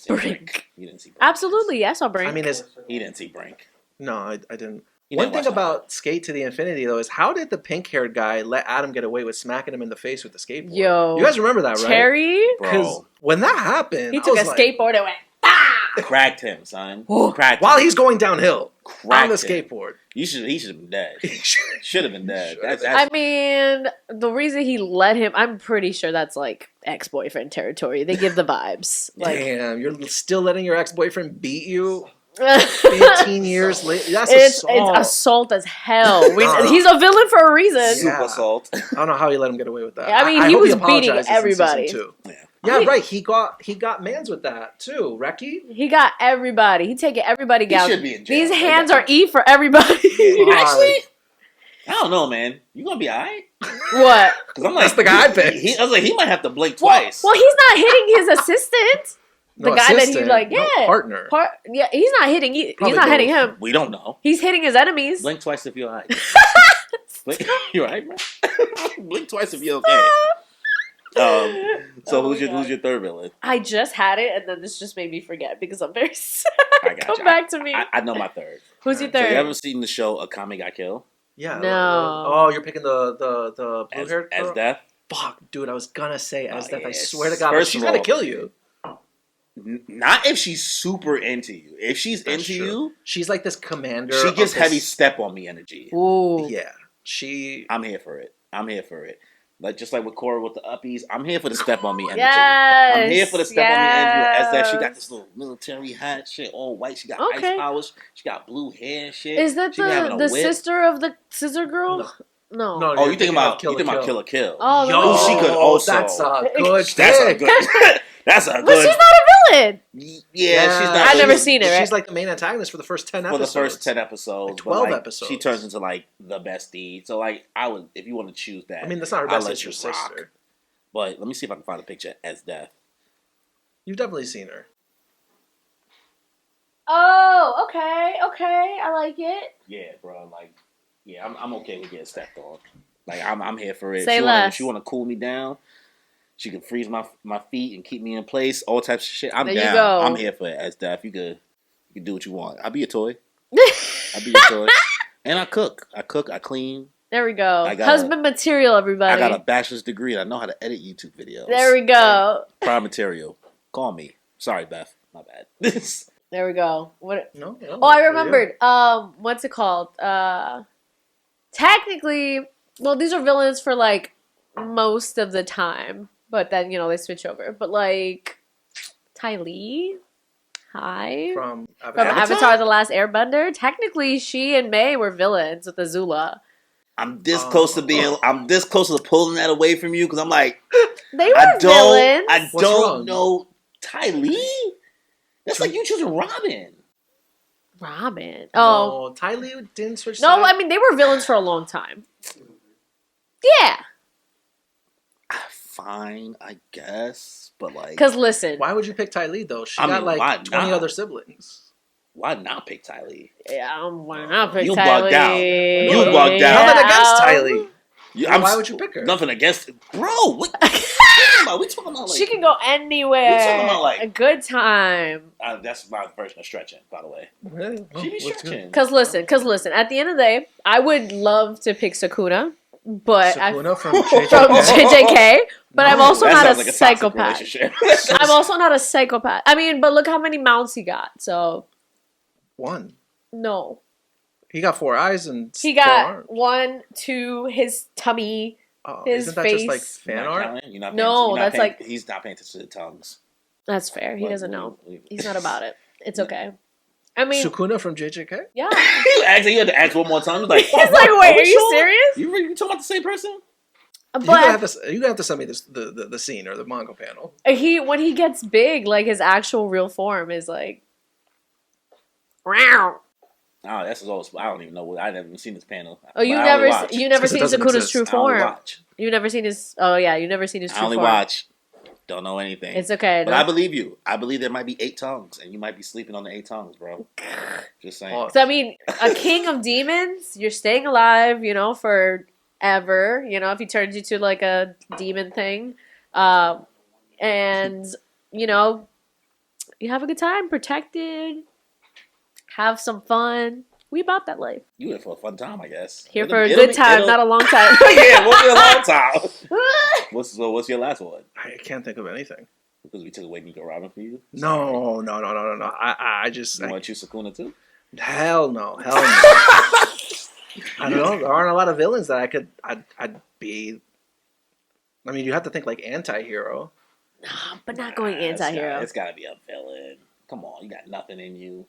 Brink. You didn't see Brink. Absolutely, yes, I'll Brink. I mean, he didn't see Brink. No, I didn't. One thing about Skate to the Infinity, though, is how did the pink-haired guy let Adam get away with smacking him in the face with the skateboard? Yo. You guys remember that, right? Terry? Because when that happened, he took a skateboard and went, bah! Cracked him, son. While he's going downhill on the skateboard. He should have been dead. Should have been dead. I mean, the reason he let him, I'm pretty sure that's ex-boyfriend territory. They give the vibes. Damn, you're still letting your ex-boyfriend beat you? 15 years later. That's assault. It's assault as hell. He's a villain for a reason. Super assault. I don't know how he let him get away with that. I mean, he was beating everybody. Yeah, right. He got mans with that too. Reki? He got everybody. He taking everybody down. He should be in jail. These hands are E for everybody. Actually, I don't know, man. You gonna be alright? What? Because I'm like, That's the guy I picked. I was like, he might have to blink twice. Well, he's not hitting his assistant. The guy that he's like, partner. Yeah, he's not hitting. He's Probably not both. hitting him. We don't know. He's hitting his enemies. Blink twice if you're alright. You alright, bro? Blink twice if you're okay. So who's your third villain? I just had it, and then this just made me forget because I'm very sad. I got Come you. back to me. I know my third. Who's your So third? you ever seen the show A Kami Got Killed? Yeah. No. Oh, you're picking the blue haired girl? As Death? Fuck, dude, I was gonna say as Death. yeah. I swear to God, but First she's of gonna all- kill you. Not if she's super into you. If she's That's into true. you, She's like this commander. she gives of this- heavy step on me energy. Ooh. Yeah, she. I'm here for it. Like just like with Cory with the uppies, I'm here for the step on me energy. Yes. I'm here for the step on me energy. As that she got yes. this little military hat, shit, all white. She got Okay. ice powers. She got blue hair and shit. Is that She be having the a whip. sister of the scissor girl? No. No, Oh, you're you thinking about Kill la Kill. Kill la Kill? Oh, Yo, the she could also- That's a good. That's a pick. good. That's a But good. she's not a villain. Yeah, she's not. I've never she's- seen it. Right? She's like the main antagonist for the first 10 for episodes. the first 10 episodes. Like 12 but, like, episodes. She turns into like the bestie. So like I would, if you want to choose that. I mean, that's not her I'll best. let It's you your rock. sister. But let me see if I can find a picture as Death. You've definitely seen her. Oh, okay. I like it. Yeah, bro. Like, yeah, I'm okay with getting stepped on. Like I'm here for it. Say if less. she want to cool me down, she can freeze my feet and keep me in place. All types of shit. I'm There you down. go. I'm here for it as Death. You can do what you want. I'll be a toy. I'll be a toy. And I cook. I clean. There we go. I got Husband material, everybody. I got a bachelor's degree and I know how to edit YouTube videos. There we go. Prime material. Call me. Sorry, Beth. My bad. There we go. What? No. Oh, I remembered. What's it called? Technically, well, these are villains for like most of the time, but then they switch over. But like Ty Lee, hi From from Avatar. Avatar: The Last Airbender. Technically, she and May were villains with Azula. I'm this close to pulling that away from you because I'm like, They were villains. I What's don't wrong? know Ty Lee. That's like you choosing Robin. Robin. Oh No, Ty Lee didn't switch no, sides. I mean they were villains for a long time. Yeah, Fine, I guess, but like, because listen, Why would you pick Ty Lee though? She I got mean, why like 20 not? other siblings. why not pick Ty Lee? why not pick You Ty bugged Lee? out. You bugged out. Nothing against Ty Lee. Why would you pick her? Nothing against, bro. What? We talking about like She can go anywhere. We talking about, like- a good time. that's my version of stretching, by the way. Really? She be What's good? stretching. Cause listen. At the end of the day, I would love to pick Sakuna, but Sakuna from from JJK. JJK. But I'm also That not a sounds like toxic psychopath. relationship. I'm also not a psychopath. I mean, but look how many mounts he got. So One. no, He got 4 eyes and he 4 got arms. 1, 2, his tummy. Oh, his isn't that just like face. fan You're not art? counting? You're not No, paying- you're not that's paying- like- he's not paying attention to the tongues. That's fair. He What- doesn't know. what- He's not about it. It's okay. I mean, Sukuna from JJK? yeah. You had to ask one more time. He's like, He's like, wait, are you serious? You talking about the same person? You're gonna But have to send me the scene or the manga panel. when he gets big, like his actual real form is like, wow. Oh, that's his old. I don't even know what. I never even seen this panel. Oh, you But I only never watch. you never Because it seen doesn't Sakuna's exist. true I only form. watch. You never seen his. Oh yeah, you never seen his true I only form. watch. Don't know anything. It's okay. But I believe you. I believe there might be 8 tongues, and you might be sleeping on the 8 tongues, bro. Just saying. Oh. So I mean, a king of demons, you're staying alive, forever. If he turns you to like a demon thing, and you have a good time, protected, have some fun. We about that life. You in for a fun time, I guess. Here for a good time, not a long time. Yeah, we'll be a long time. What's your last one? I can't think of anything. Because we took away Nico Robin for you. No. I just You want to choose Sakuna too? hell no. I don't know. There aren't a lot of villains that I'd be. I mean, you have to think like anti-hero. But not going anti-hero. It's got to be a villain. Come on, you got nothing in you.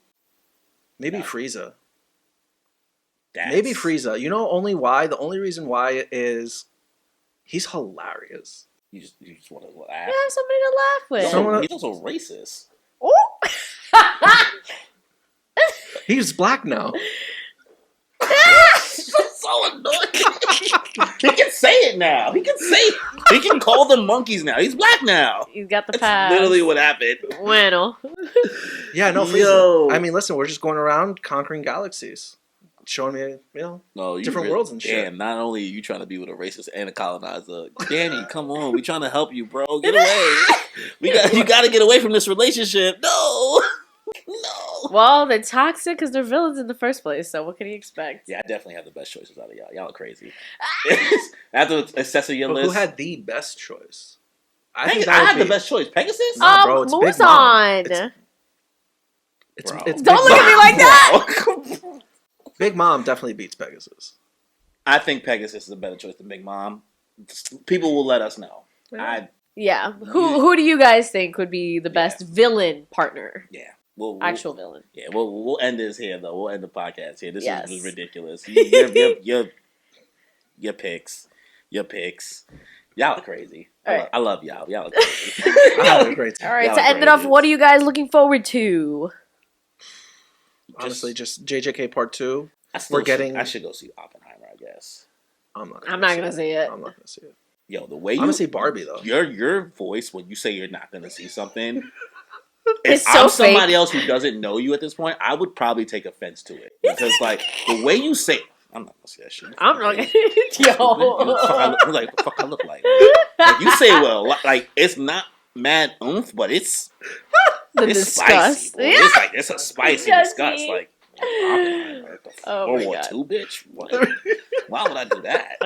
Maybe No. Frieza. That's- Maybe Frieza. You know only why? The only reason why is he's hilarious. You just want to You laugh. have somebody to laugh with. Someone- He's also racist. Oh. He's black now. So annoying. He can say it now. He can call them monkeys now. He's black now. He's got the That's pass. literally what happened. Bueno. Yeah, no, Yo. I mean, listen, we're just going around conquering galaxies, showing me, different worlds and shit. Damn, not only are you trying to be with a racist and a colonizer, Danny, come on, we trying to help you, bro. Get away. You got to get away from this relationship. No. Well, they're toxic because they're villains in the first place. So what can you expect? Yeah, I definitely have the best choices out of y'all. Y'all are crazy. After assessing your list, who had the best choice? I had the best choice. Pegasus? Nah, bro, it's Big Mom. Mulan. It's Don't look at me like that. Big Mom definitely beats Pegasus. I think Pegasus is a better choice than Big Mom. People will let us know. Yeah. Who do you guys think would be the best villain partner? Yeah. Actual villain. Yeah, we'll end this here though. We'll end the podcast here. This is ridiculous. Your picks. Y'all are crazy. Right. I love y'all. Y'all are crazy. I had a great time. All right, to end it off, what are you guys looking forward to? Honestly, just JJK Part 2. I should go see Oppenheimer, I guess. I'm not gonna see it. I'm not gonna see it. Yo, the way I'm gonna see Barbie though. Your voice when you say you're not gonna see something. It's If so I'm somebody fake. else who doesn't know you at this point, I would probably take offense to it because, like, the way you say, I'm not gonna see that shit. I'm not gonna. What the fuck I look like? Like you say, well, like it's not mad oomph, but it's disgust. spicy. It's a spicy disgust. Like, Oh World my War God. II, bitch. Why would I do that?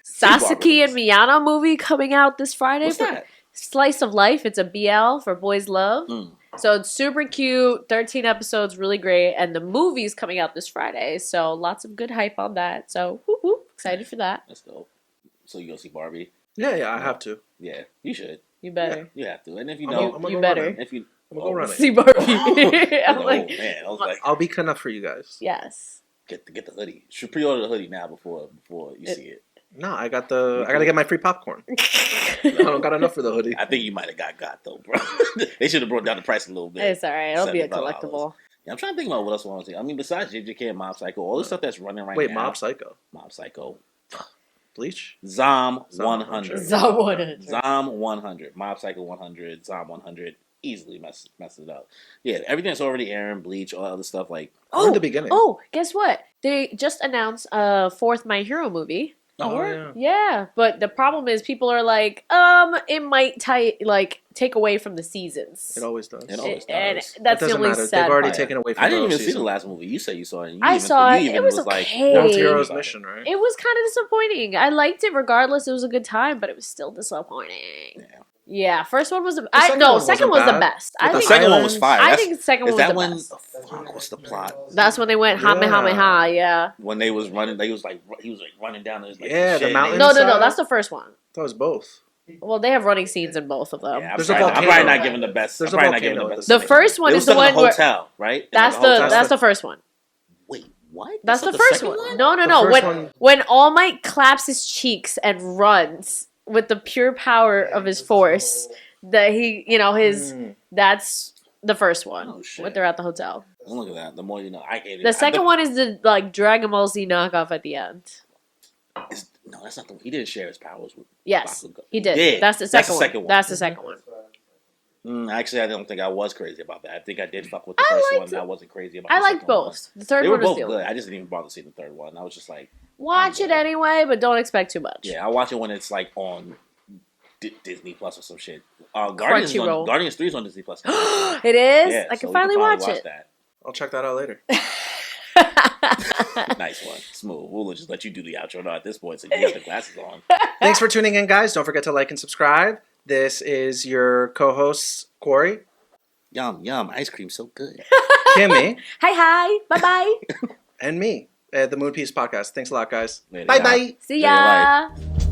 Sasaki and Miyano movie coming out this Friday. What's that? Slice of Life. It's a BL for boys love. Mm. So it's super cute. 13 episodes, really great. And the movie's coming out this Friday. So lots of good hype on that. So excited for that. That's dope. So you go see Barbie? Yeah, I have to. Yeah, you should. You better. You have to. And if you I'm know, gonna You go better. running. if you I'm gonna go running. See Barbie. I'm oh like, man, I was like, I'll be enough for you guys. yes. get the hoodie. Should pre-order the hoodie now before you see it. No, I gotta get my free popcorn. I don't got enough for the hoodie. I think you might have got though, bro. They should have brought down the price a little bit. It's all right. It'll be a $75. collectible. Yeah, I'm trying to think about what else I want to see. I mean, besides JJK and Mob Psycho, all the stuff that's running right Wait, now. Mob Psycho, Bleach, Zom 100. Zom 100. Zom 100. Mob Psycho 100. Zom 100. Easily mess it up. Yeah, everything that's already airing, Bleach, all that other stuff. Like, in the beginning. Oh, guess what? They just announced a fourth My Hero movie. Yeah. Yeah, but the problem is people are like, it might take away from the seasons. It always does. It always And does. that's It the doesn't only matter. sad They've already part. taken away from I didn't the even see season. the last movie. You said you saw it. And I saw it. It was like, okay. That was Hero's Mission, right? It was kind of disappointing. I liked it regardless. It was a good time, but it was still disappointing. Yeah, first one was second was the best. I the think second one was fire. I think the second one was the best. Fuck, what's the plot? That's when they went ha. Yeah. When they was running, he was like running down this. Like, Yeah, the shit. mountain. No. Inside? That's the first one. That was both. Well, they have running scenes in both of them. Yeah, There's a I'm volcano. probably not giving the best. There's I'm a probably not giving volcano the best. The first one It is was the in one the hotel, right? That's the first one. Wait, what? That's the not first second one. No. first one- When All Might claps his cheeks and runs with the pure power of his force, that that's the first one. Oh, shit. When they're at the hotel. Look at that. The more you know. I hate it. The second one is the Dragon Ball Z knockoff at the end. No, that's not the one. He didn't share his powers with. Yes, Bakugo. he did. That's the second one. That's the second one. Actually, I don't think I was crazy about that. I think I did fuck with the first one. And I wasn't crazy about. I the liked second both. One. The third They were one was both the good. only. I just didn't even bother seeing the third one. I was just like, Watch it anyway, but don't expect too much. yeah, I watch it when it's like on Disney Plus or some shit. Guardians Crunchyroll. Guardians 3 is on Disney Plus. It is. Yeah, I so can we finally watch it. that. I'll check that out later. Nice one, smooth. We'll just let you do the outro now at this point, so you got the glasses on. Thanks for tuning in, guys. Don't forget to like and subscribe. This is your co-host, Cory. Yum, ice cream so good. Kimmy. Hi. Bye. And me at the Moon Piece Podcast. Thanks a lot, guys. Later, Bye-bye. y'all. See Later, bye. ya.